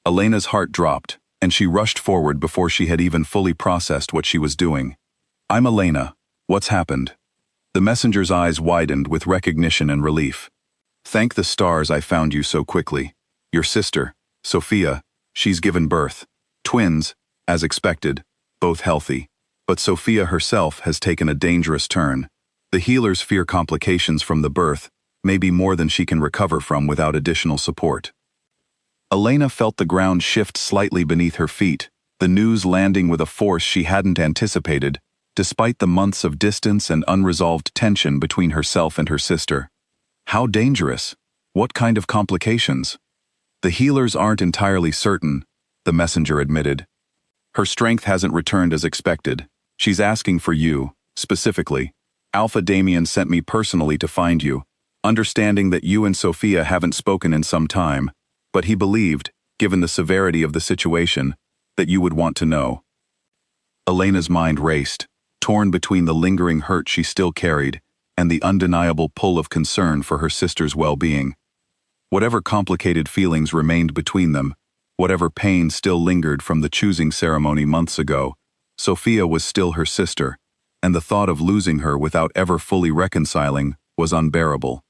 Elena's heart dropped, and she rushed forward before she had even fully processed what she was doing. "I'm Elena. What's happened?" The messenger's eyes widened with recognition and relief. "Thank the stars I found you so quickly. Your sister, Sophia, she's given birth. Twins, as expected, both healthy. But Sophia herself has taken a dangerous turn. The healers fear complications from the birth, maybe more than she can recover from without additional support." Elena felt the ground shift slightly beneath her feet, the news landing with a force she hadn't anticipated, despite the months of distance and unresolved tension between herself and her sister. How dangerous? What kind of complications? The healers aren't entirely certain, the messenger admitted. Her strength hasn't returned as expected. She's asking for you, specifically. Alpha Damien sent me personally to find you, understanding that you and Sophia haven't spoken in some time, but he believed, given the severity of the situation, that you would want to know. Elena's mind raced, torn between the lingering hurt she still carried and the undeniable pull of concern for her sister's well-being. Whatever complicated feelings remained between them, whatever pain still lingered from the choosing ceremony months ago, Sophia was still her sister, and the thought of losing her without ever fully reconciling was unbearable.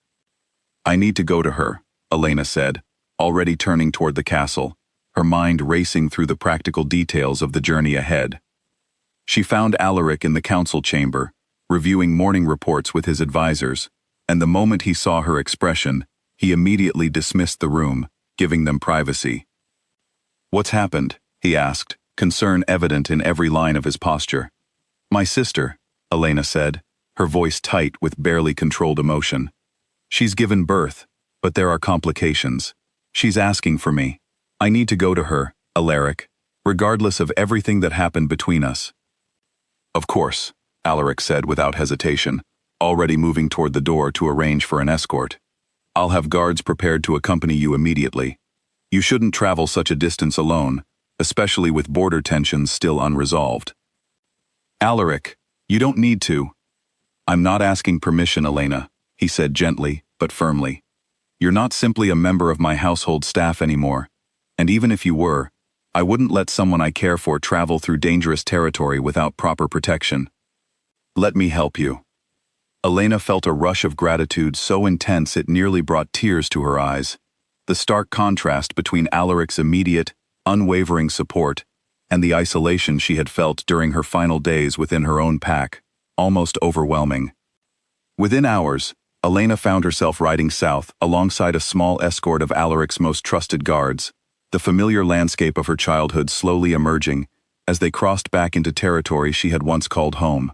I need to go to her, Elena said, already turning toward the castle, her mind racing through the practical details of the journey ahead. She found Alaric in the council chamber, reviewing morning reports with his advisors, and the moment he saw her expression, he immediately dismissed the room, giving them privacy. What's happened? He asked, concern evident in every line of his posture. My sister, Elena said, her voice tight with barely controlled emotion. She's given birth, but there are complications. She's asking for me. I need to go to her, Alaric, regardless of everything that happened between us. Of course, Alaric said without hesitation, already moving toward the door to arrange for an escort. I'll have guards prepared to accompany you immediately. You shouldn't travel such a distance alone, especially with border tensions still unresolved. Alaric, you don't need to. I'm not asking permission, Elena, he said gently, but firmly. You're not simply a member of my household staff anymore, and even if you were, I wouldn't let someone I care for travel through dangerous territory without proper protection. Let me help you. Elena felt a rush of gratitude so intense it nearly brought tears to her eyes. The stark contrast between Alaric's immediate, unwavering support and the isolation she had felt during her final days within her own pack, almost overwhelming. Within hours, Elena found herself riding south alongside a small escort of Alaric's most trusted guards, the familiar landscape of her childhood slowly emerging as they crossed back into territory she had once called home.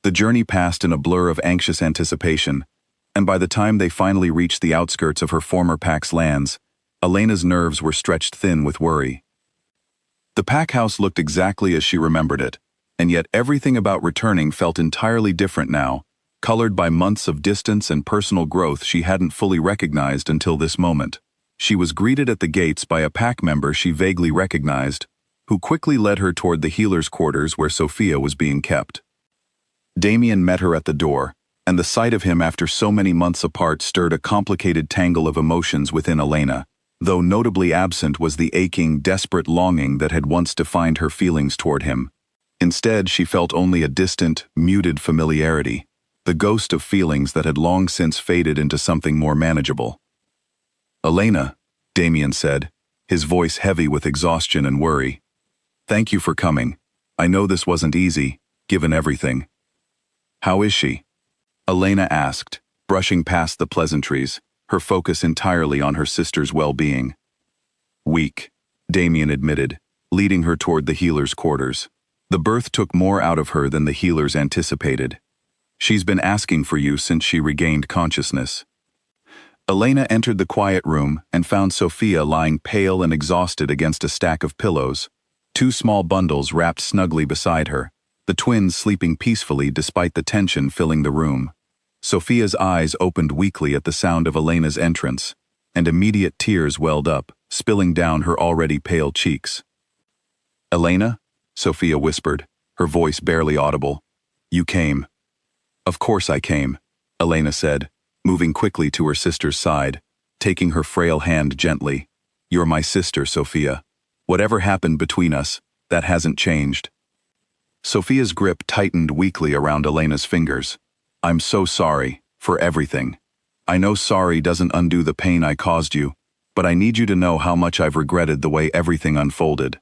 The journey passed in a blur of anxious anticipation, and by the time they finally reached the outskirts of her former pack's lands, Elena's nerves were stretched thin with worry. The pack house looked exactly as she remembered it, and yet everything about returning felt entirely different now, colored by months of distance and personal growth she hadn't fully recognized until this moment. She was greeted at the gates by a pack member she vaguely recognized, who quickly led her toward the healer's quarters where Sophia was being kept. Damien met her at the door, and the sight of him after so many months apart stirred a complicated tangle of emotions within Elena, though notably absent was the aching, desperate longing that had once defined her feelings toward him. Instead, she felt only a distant, muted familiarity, the ghost of feelings that had long since faded into something more manageable. Elena, Damien said, his voice heavy with exhaustion and worry. Thank you for coming. I know this wasn't easy, given everything. How is she? Elena asked, brushing past the pleasantries, her focus entirely on her sister's well-being. Weak, Damien admitted, leading her toward the healer's quarters. The birth took more out of her than the healers anticipated. She's been asking for you since she regained consciousness. Elena entered the quiet room and found Sophia lying pale and exhausted against a stack of pillows, two small bundles wrapped snugly beside her, the twins sleeping peacefully despite the tension filling the room. Sophia's eyes opened weakly at the sound of Elena's entrance, and immediate tears welled up, spilling down her already pale cheeks. Elena? Sophia whispered, her voice barely audible. You came. Of course I came, Elena said, moving quickly to her sister's side, taking her frail hand gently. You're my sister, Sophia. Whatever happened between us, that hasn't changed. Sophia's grip tightened weakly around Elena's fingers. I'm so sorry, for everything. I know sorry doesn't undo the pain I caused you, but I need you to know how much I've regretted the way everything unfolded.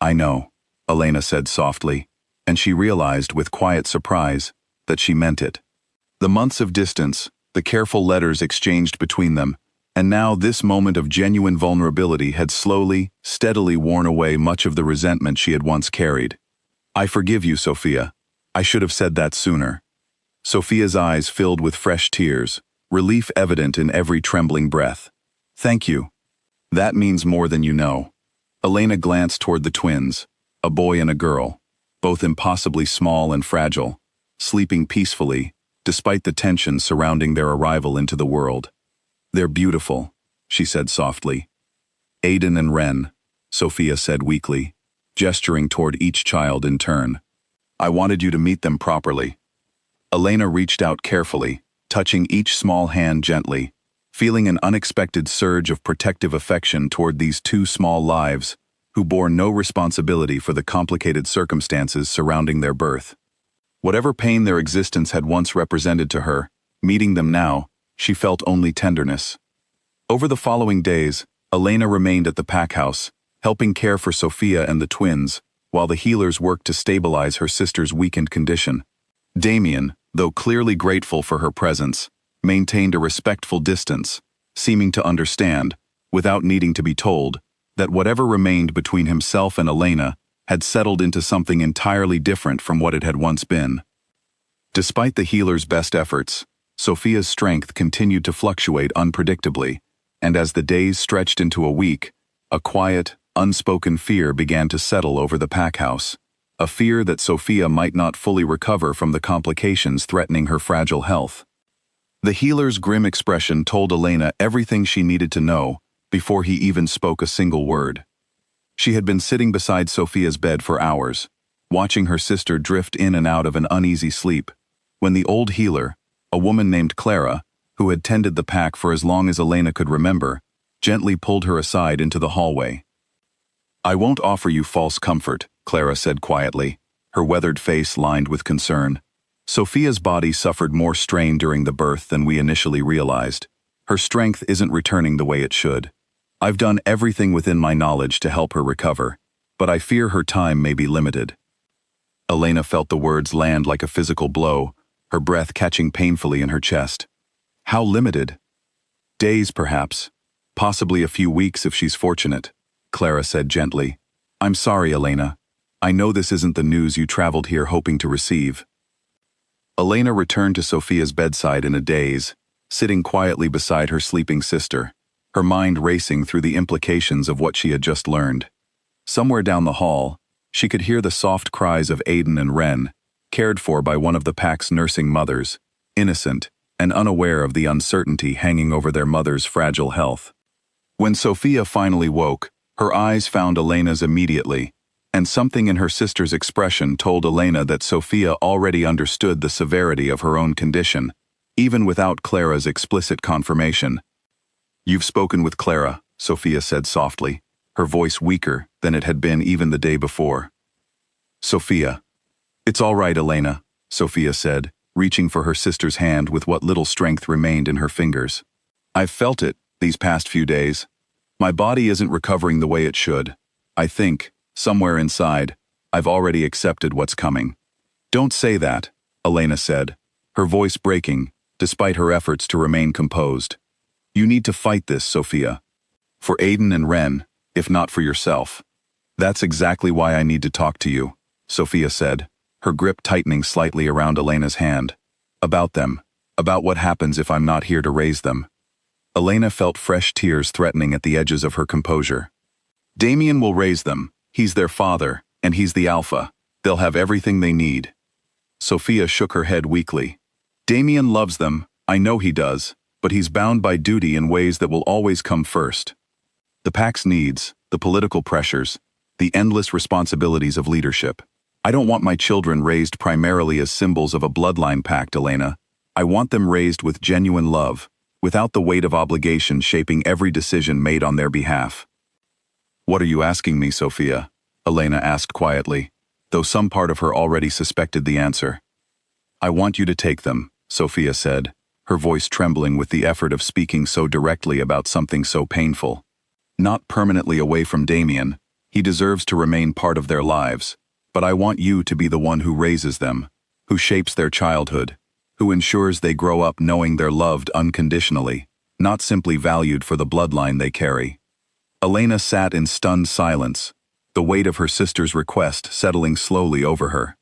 I know, Elena said softly, and she realized with quiet surprise that she meant it. The months of distance, the careful letters exchanged between them, And now this moment of genuine vulnerability had slowly, steadily worn away much of the resentment she had once carried. "I forgive you, Sophia. I should have said that sooner." Sophia's eyes filled with fresh tears, relief evident in every trembling breath. "Thank you. That means more than you know." Elena glanced toward the twins, a boy and a girl, both impossibly small and fragile, sleeping peacefully, despite the tension surrounding their arrival into the world. "They're beautiful," she said softly. "Aiden and Ren," Sophia said weakly, gesturing toward each child in turn. "I wanted you to meet them properly." Elena reached out carefully, touching each small hand gently, feeling an unexpected surge of protective affection toward these two small lives, who bore no responsibility for the complicated circumstances surrounding their birth. Whatever pain their existence had once represented to her, meeting them now, she felt only tenderness. Over the following days, Elena remained at the pack house, helping care for Sophia and the twins, while the healers worked to stabilize her sister's weakened condition. Damien, though clearly grateful for her presence, maintained a respectful distance, seeming to understand, without needing to be told, that whatever remained between himself and Elena had settled into something entirely different from what it had once been. Despite the healer's best efforts, Sophia's strength continued to fluctuate unpredictably, and as the days stretched into a week, a quiet, unspoken fear began to settle over the pack house, a fear that Sophia might not fully recover from the complications threatening her fragile health. The healer's grim expression told Elena everything she needed to know before he even spoke a single word. She had been sitting beside Sophia's bed for hours, watching her sister drift in and out of an uneasy sleep, when the old healer, a woman named Clara, who had tended the pack for as long as Elena could remember, gently pulled her aside into the hallway. "I won't offer you false comfort," Clara said quietly, her weathered face lined with concern. "Sophia's body suffered more strain during the birth than we initially realized. Her strength isn't returning the way it should. I've done everything within my knowledge to help her recover, but I fear her time may be limited." Elena felt the words land like a physical blow, her breath catching painfully in her chest. "How limited?" "Days, perhaps. Possibly a few weeks if she's fortunate," Clara said gently. "I'm sorry, Elena. I know this isn't the news you traveled here hoping to receive." Elena returned to Sophia's bedside in a daze, sitting quietly beside her sleeping sister, her mind racing through the implications of what she had just learned. Somewhere down the hall, she could hear the soft cries of Aiden and Ren, cared for by one of the pack's nursing mothers, innocent and unaware of the uncertainty hanging over their mother's fragile health. When Sophia finally woke, her eyes found Elena's immediately, and something in her sister's expression told Elena that Sophia already understood the severity of her own condition, even without Clara's explicit confirmation. "You've spoken with Clara," Sophia said softly, her voice weaker than it had been even the day before. "Sophia." "It's all right, Elena," Sophia said, reaching for her sister's hand with what little strength remained in her fingers. "I've felt it these past few days. My body isn't recovering the way it should. I think, somewhere inside, I've already accepted what's coming." "Don't say that," Elena said, her voice breaking, despite her efforts to remain composed. "You need to fight this, Sophia. For Aiden and Ren, if not for yourself." "That's exactly why I need to talk to you," Sophia said, her grip tightening slightly around Elena's hand. "About them. About what happens if I'm not here to raise them." Elena felt fresh tears threatening at the edges of her composure. "Damien will raise them. He's their father, and he's the alpha. They'll have everything they need." Sophia shook her head weakly. "Damien loves them, I know he does, but he's bound by duty in ways that will always come first. The pack's needs, the political pressures, the endless responsibilities of leadership. I don't want my children raised primarily as symbols of a bloodline pact, Elena. I want them raised with genuine love, without the weight of obligation shaping every decision made on their behalf." "What are you asking me, Sophia?" Elena asked quietly, though some part of her already suspected the answer. "I want you to take them," Sophia said, her voice trembling with the effort of speaking so directly about something so painful. "Not permanently away from Damien. He deserves to remain part of their lives. But I want you to be the one who raises them, who shapes their childhood, who ensures they grow up knowing they're loved unconditionally, not simply valued for the bloodline they carry. Elena sat in stunned silence, the weight of her sister's request settling slowly over her.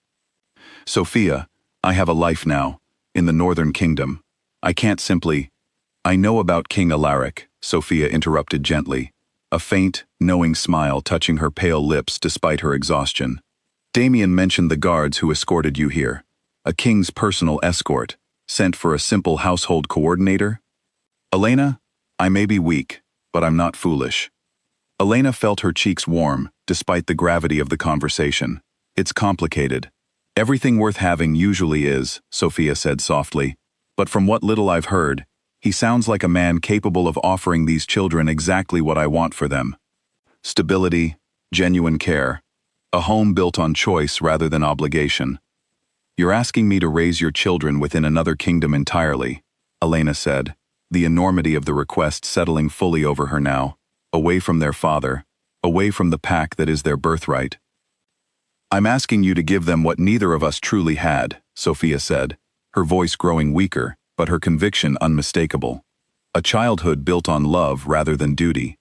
Sophia, I have a life now, in the Northern Kingdom. I can't simply— I know about King Alaric, Sophia interrupted gently, a faint, knowing smile touching her pale lips despite her exhaustion. Damien mentioned the guards who escorted you here. A king's personal escort, sent for a simple household coordinator? Elena, I may be weak, but I'm not foolish. Elena felt her cheeks warm, despite the gravity of the conversation. It's complicated. Everything worth having usually is, Sophia said softly, but from what little I've heard, he sounds like a man capable of offering these children exactly what I want for them. Stability, genuine care, a home built on choice rather than obligation. You're asking me to raise your children within another kingdom entirely, Elena said, the enormity of the request settling fully over her now, away from their father, away from the pack that is their birthright. I'm asking you to give them what neither of us truly had, Sophia said, her voice growing weaker, but her conviction unmistakable. A childhood built on love rather than duty.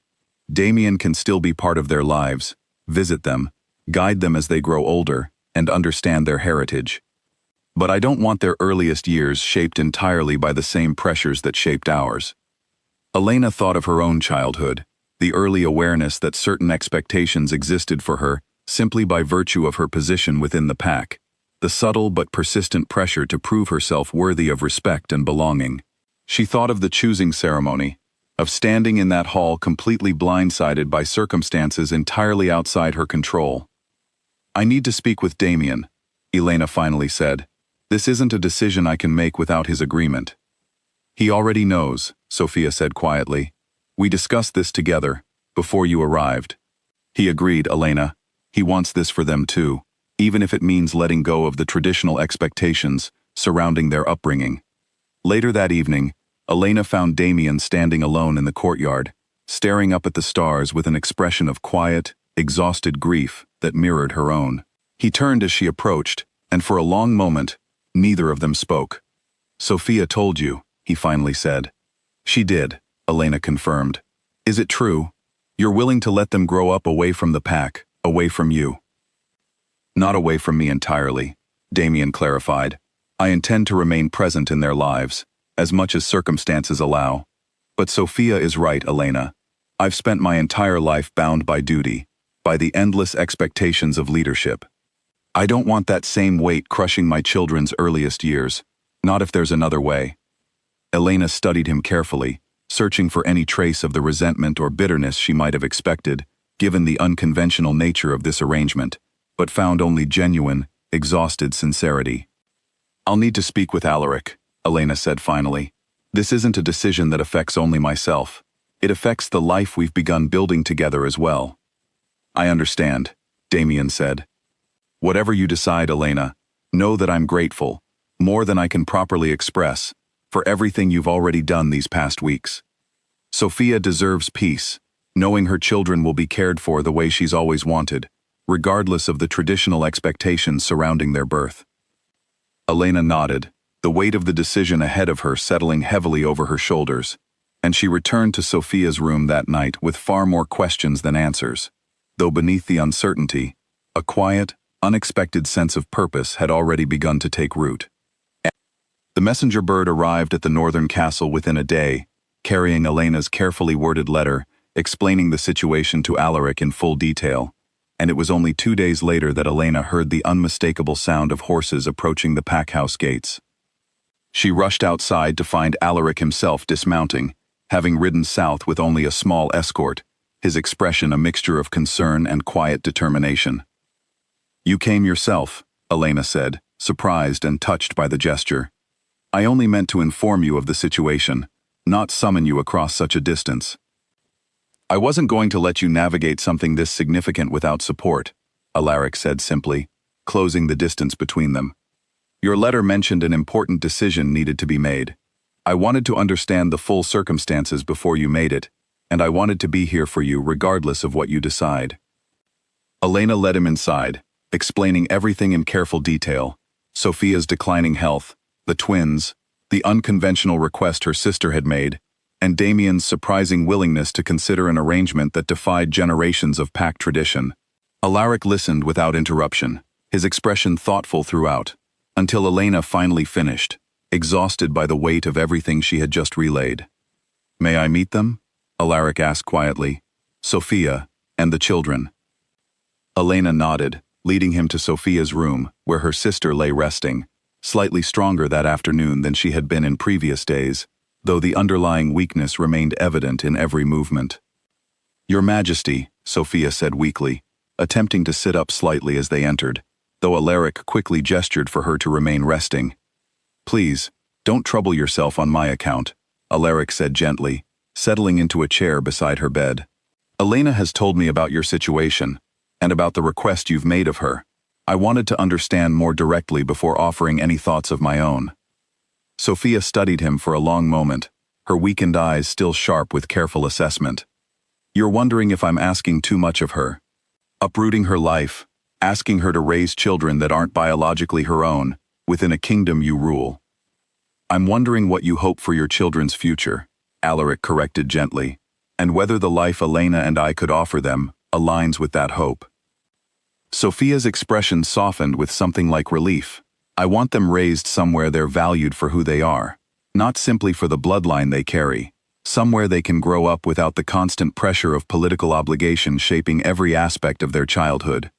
Damien can still be part of their lives, visit them, guide them as they grow older, and understand their heritage. But I don't want their earliest years shaped entirely by the same pressures that shaped ours. Elena thought of her own childhood, the early awareness that certain expectations existed for her simply by virtue of her position within the pack, the subtle but persistent pressure to prove herself worthy of respect and belonging. She thought of the choosing ceremony, of standing in that hall completely blindsided by circumstances entirely outside her control. I need to speak with Damien, Elena finally said. This isn't a decision I can make without his agreement. He already knows, Sophia said quietly. We discussed this together, before you arrived. He agreed, Elena. He wants this for them too, even if it means letting go of the traditional expectations surrounding their upbringing. Later that evening, Elena found Damien standing alone in the courtyard, staring up at the stars with an expression of quiet, exhausted grief that mirrored her own. He turned as she approached, and for a long moment, neither of them spoke. Sophia told you, he finally said. She did, Elena confirmed. Is it true? You're willing to let them grow up away from the pack, away from you? Not away from me entirely, Damien clarified. I intend to remain present in their lives, as much as circumstances allow. But Sophia is right, Elena. I've spent my entire life bound by duty, by the endless expectations of leadership. I don't want that same weight crushing my children's earliest years, not if there's another way. Elena studied him carefully, searching for any trace of the resentment or bitterness she might have expected, given the unconventional nature of this arrangement, but found only genuine, exhausted sincerity. I'll need to speak with Alaric, Elena said finally. This isn't a decision that affects only myself. It affects the life we've begun building together as well. I understand, Damien said. Whatever you decide, Elena, know that I'm grateful, more than I can properly express, for everything you've already done these past weeks. Sophia deserves peace, knowing her children will be cared for the way she's always wanted, regardless of the traditional expectations surrounding their birth. Elena nodded, the weight of the decision ahead of her settling heavily over her shoulders, and she returned to Sophia's room that night with far more questions than answers, though beneath the uncertainty, a quiet, unexpected sense of purpose had already begun to take root. The messenger bird arrived at the northern castle within a day, carrying Elena's carefully worded letter, explaining the situation to Alaric in full detail, and it was only 2 days later that Elena heard the unmistakable sound of horses approaching the packhouse gates. She rushed outside to find Alaric himself dismounting, having ridden south with only a small escort, his expression a mixture of concern and quiet determination. You came yourself, Elena said, surprised and touched by the gesture. I only meant to inform you of the situation, not summon you across such a distance. I wasn't going to let you navigate something this significant without support, Alaric said simply, closing the distance between them. Your letter mentioned an important decision needed to be made. I wanted to understand the full circumstances before you made it, and I wanted to be here for you regardless of what you decide. Elena led him inside, explaining everything in careful detail, Sophia's declining health, the twins, the unconventional request her sister had made, and Damien's surprising willingness to consider an arrangement that defied generations of pack tradition. Alaric listened without interruption, his expression thoughtful throughout, until Elena finally finished, exhausted by the weight of everything she had just relayed. "May I meet them?" Alaric asked quietly. "Sophia and the children." Elena nodded, leading him to Sophia's room, where her sister lay resting, slightly stronger that afternoon than she had been in previous days, though the underlying weakness remained evident in every movement. "Your Majesty," Sophia said weakly, attempting to sit up slightly as they entered, though Alaric quickly gestured for her to remain resting. "Please, don't trouble yourself on my account," Alaric said gently, settling into a chair beside her bed. "Elena has told me about your situation, and about the request you've made of her. I wanted to understand more directly before offering any thoughts of my own." Sophia studied him for a long moment, her weakened eyes still sharp with careful assessment. "You're wondering if I'm asking too much of her. Uprooting her life, asking her to raise children that aren't biologically her own, within a kingdom you rule. I'm wondering what you hope for your children's future," Alaric corrected gently, "and whether the life Elena and I could offer them aligns with that hope." Sophia's expression softened with something like relief. "I want them raised somewhere they're valued for who they are, not simply for the bloodline they carry, somewhere they can grow up without the constant pressure of political obligation shaping every aspect of their childhood.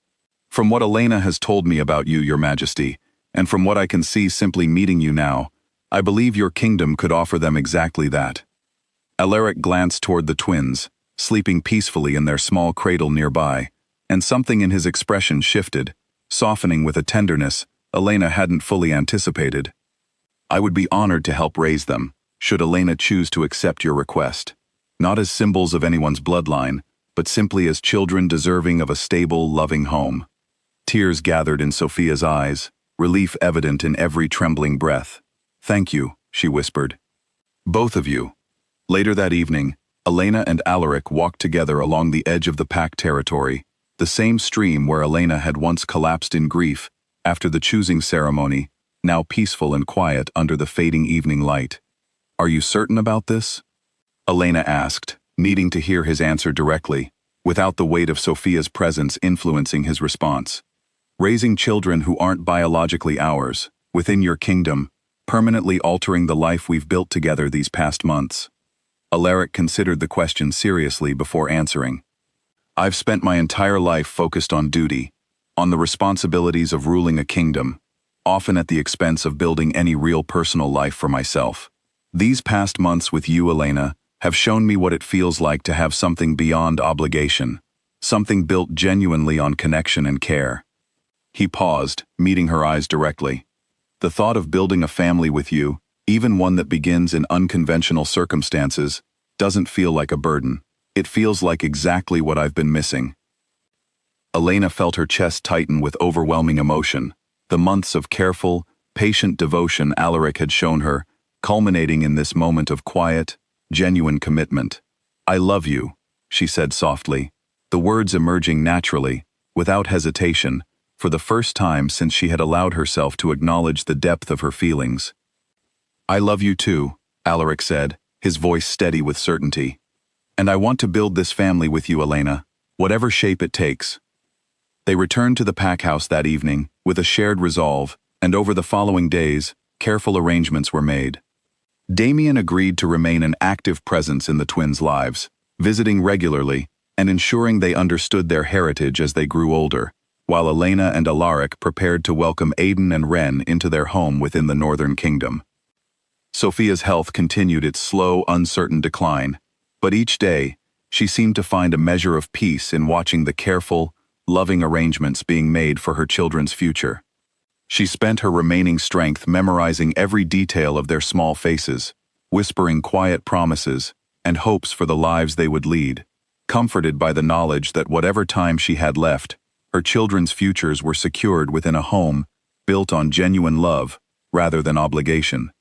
From what Elena has told me about you, Your Majesty, and from what I can see simply meeting you now, I believe your kingdom could offer them exactly that." Alaric glanced toward the twins, sleeping peacefully in their small cradle nearby, and something in his expression shifted, softening with a tenderness Elena hadn't fully anticipated. "I would be honored to help raise them, should Elena choose to accept your request, not as symbols of anyone's bloodline, but simply as children deserving of a stable, loving home." Tears gathered in Sophia's eyes, relief evident in every trembling breath. "Thank you," she whispered. "Both of you." Later that evening, Elena and Alaric walked together along the edge of the pack territory, the same stream where Elena had once collapsed in grief after the choosing ceremony, now peaceful and quiet under the fading evening light. "Are you certain about this?" Elena asked, needing to hear his answer directly, without the weight of Sophia's presence influencing his response. "Raising children who aren't biologically ours, within your kingdom, permanently altering the life we've built together these past months." Alaric considered the question seriously before answering. "I've spent my entire life focused on duty, on the responsibilities of ruling a kingdom, often at the expense of building any real personal life for myself. These past months with you, Elena, have shown me what it feels like to have something beyond obligation, something built genuinely on connection and care." He paused, meeting her eyes directly. "The thought of building a family with you, even one that begins in unconventional circumstances, doesn't feel like a burden. It feels like exactly what I've been missing." Elena felt her chest tighten with overwhelming emotion, the months of careful, patient devotion Alaric had shown her, culminating in this moment of quiet, genuine commitment. "I love you," she said softly, the words emerging naturally, without hesitation, for the first time since she had allowed herself to acknowledge the depth of her feelings. "I love you too," Alaric said, his voice steady with certainty. "And I want to build this family with you, Elena, whatever shape it takes." They returned to the pack house that evening, with a shared resolve, and over the following days, careful arrangements were made. Damien agreed to remain an active presence in the twins' lives, visiting regularly and ensuring they understood their heritage as they grew older, while Elena and Alaric prepared to welcome Aiden and Ren into their home within the Northern Kingdom. Sophia's health continued its slow, uncertain decline, but each day, she seemed to find a measure of peace in watching the careful, loving arrangements being made for her children's future. She spent her remaining strength memorizing every detail of their small faces, whispering quiet promises and hopes for the lives they would lead, comforted by the knowledge that whatever time she had left, her children's futures were secured within a home built on genuine love rather than obligation.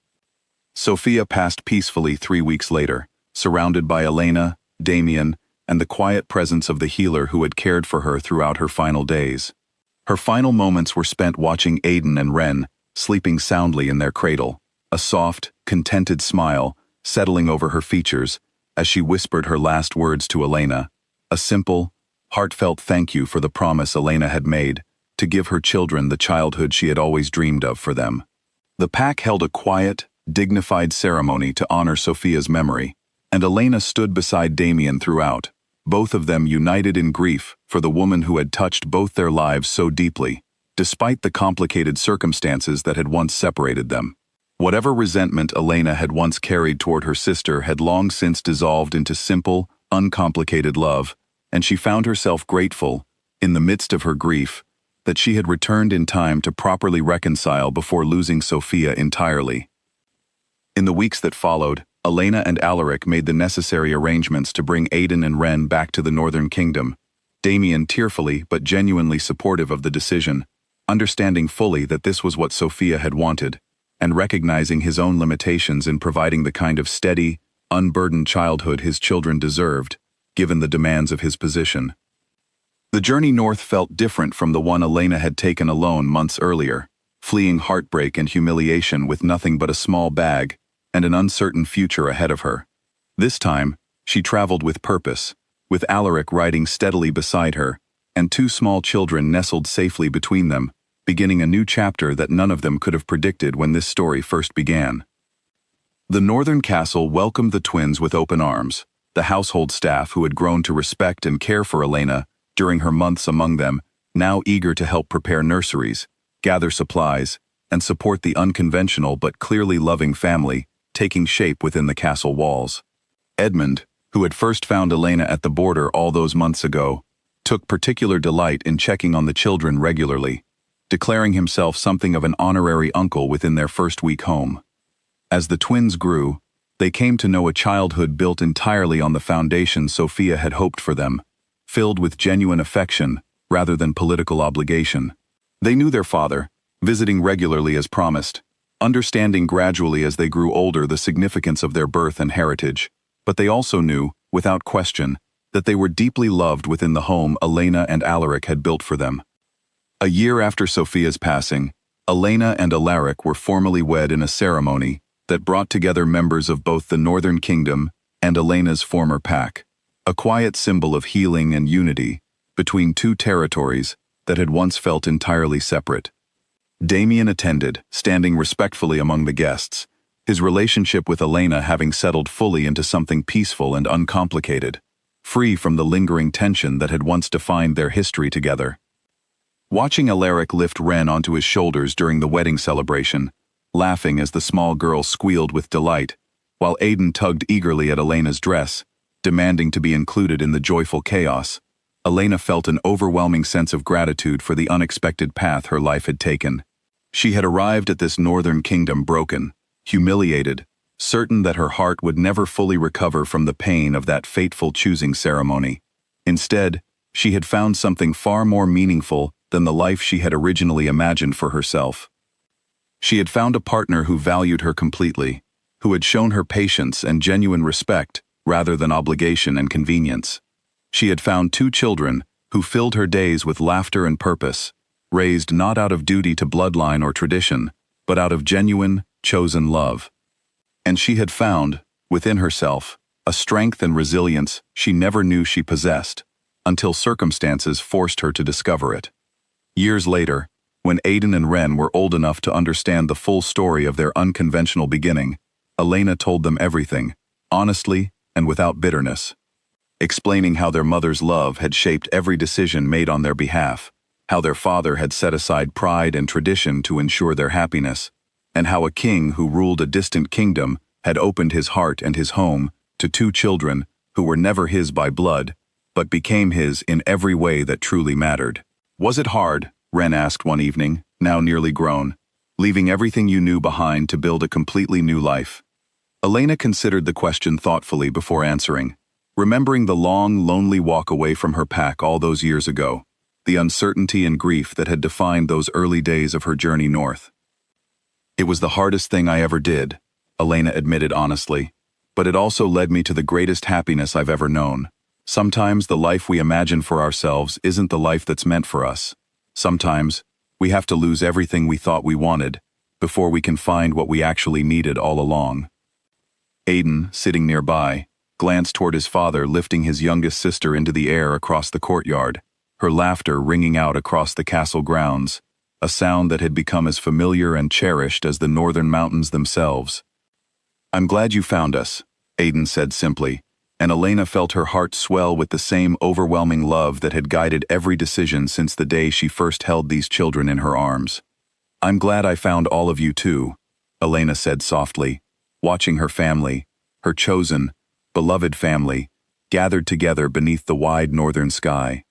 Sophia passed peacefully 3 weeks later, surrounded by Elena, Damien, and the quiet presence of the healer who had cared for her throughout her final days. Her final moments were spent watching Aiden and Ren, sleeping soundly in their cradle, a soft, contented smile settling over her features as she whispered her last words to Elena, a simple, heartfelt thank you for the promise Elena had made to give her children the childhood she had always dreamed of for them. The pack held a quiet, dignified ceremony to honor Sophia's memory, and Elena stood beside Damien throughout, both of them united in grief for the woman who had touched both their lives so deeply, despite the complicated circumstances that had once separated them. Whatever resentment Elena had once carried toward her sister had long since dissolved into simple, uncomplicated love, and she found herself grateful, in the midst of her grief, that she had returned in time to properly reconcile before losing Sophia entirely. In the weeks that followed, Elena and Alaric made the necessary arrangements to bring Aiden and Ren back to the Northern Kingdom, Damien tearfully but genuinely supportive of the decision, understanding fully that this was what Sophia had wanted, and recognizing his own limitations in providing the kind of steady, unburdened childhood his children deserved, given the demands of his position. The journey north felt different from the one Elena had taken alone months earlier, fleeing heartbreak and humiliation with nothing but a small bag and an uncertain future ahead of her. This time, she traveled with purpose, with Alaric riding steadily beside her, and two small children nestled safely between them, beginning a new chapter that none of them could have predicted when this story first began. The Northern Castle welcomed the twins with open arms. The household staff who had grown to respect and care for Elena during her months among them, now eager to help prepare nurseries, gather supplies, and support the unconventional but clearly loving family taking shape within the castle walls. Edmund, who had first found Elena at the border all those months ago, took particular delight in checking on the children regularly, declaring himself something of an honorary uncle within their first week home. As the twins grew, they came to know a childhood built entirely on the foundation Sophia had hoped for them, filled with genuine affection rather than political obligation. They knew their father, visiting regularly as promised, understanding gradually as they grew older the significance of their birth and heritage, but they also knew, without question, that they were deeply loved within the home Elena and Alaric had built for them. A year after Sophia's passing, Elena and Alaric were formally wed in a ceremony that brought together members of both the Northern Kingdom and Elena's former pack, a quiet symbol of healing and unity between two territories that had once felt entirely separate. Damien attended, standing respectfully among the guests, his relationship with Elena having settled fully into something peaceful and uncomplicated, free from the lingering tension that had once defined their history together. Watching Alaric lift Ren onto his shoulders during the wedding celebration, laughing as the small girl squealed with delight, while Aiden tugged eagerly at Elena's dress, demanding to be included in the joyful chaos, Elena felt an overwhelming sense of gratitude for the unexpected path her life had taken. She had arrived at this Northern Kingdom broken, humiliated, certain that her heart would never fully recover from the pain of that fateful choosing ceremony. Instead, she had found something far more meaningful than the life she had originally imagined for herself. She had found a partner who valued her completely, who had shown her patience and genuine respect rather than obligation and convenience. She had found two children who filled her days with laughter and purpose, raised not out of duty to bloodline or tradition, but out of genuine, chosen love. And she had found, within herself, a strength and resilience she never knew she possessed, until circumstances forced her to discover it. Years later, when Aiden and Ren were old enough to understand the full story of their unconventional beginning, Elena told them everything, honestly and without bitterness, explaining how their mother's love had shaped every decision made on their behalf, how their father had set aside pride and tradition to ensure their happiness, and how a king who ruled a distant kingdom had opened his heart and his home to two children who were never his by blood, but became his in every way that truly mattered. "Was it hard?" Ren asked one evening, now nearly grown, "leaving everything you knew behind to build a completely new life?" Elena considered the question thoughtfully before answering, remembering the long, lonely walk away from her pack all those years ago, the uncertainty and grief that had defined those early days of her journey north. "It was the hardest thing I ever did," Elena admitted honestly, "but it also led me to the greatest happiness I've ever known. Sometimes the life we imagine for ourselves isn't the life that's meant for us. Sometimes we have to lose everything we thought we wanted before we can find what we actually needed all along." Aiden, sitting nearby, glanced toward his father lifting his youngest sister into the air across the courtyard, her laughter ringing out across the castle grounds, a sound that had become as familiar and cherished as the northern mountains themselves. "I'm glad you found us," Aiden said simply, and Elena felt her heart swell with the same overwhelming love that had guided every decision since the day she first held these children in her arms. "I'm glad I found all of you too," Elena said softly, watching her family, her chosen, beloved family, gathered together beneath the wide northern sky.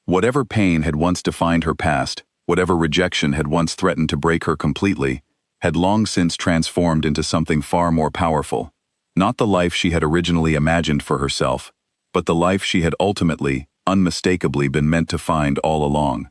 Whatever pain had once defined her past, whatever rejection had once threatened to break her completely, had long since transformed into something far more powerful. Not the life she had originally imagined for herself, but the life she had ultimately, unmistakably been meant to find all along.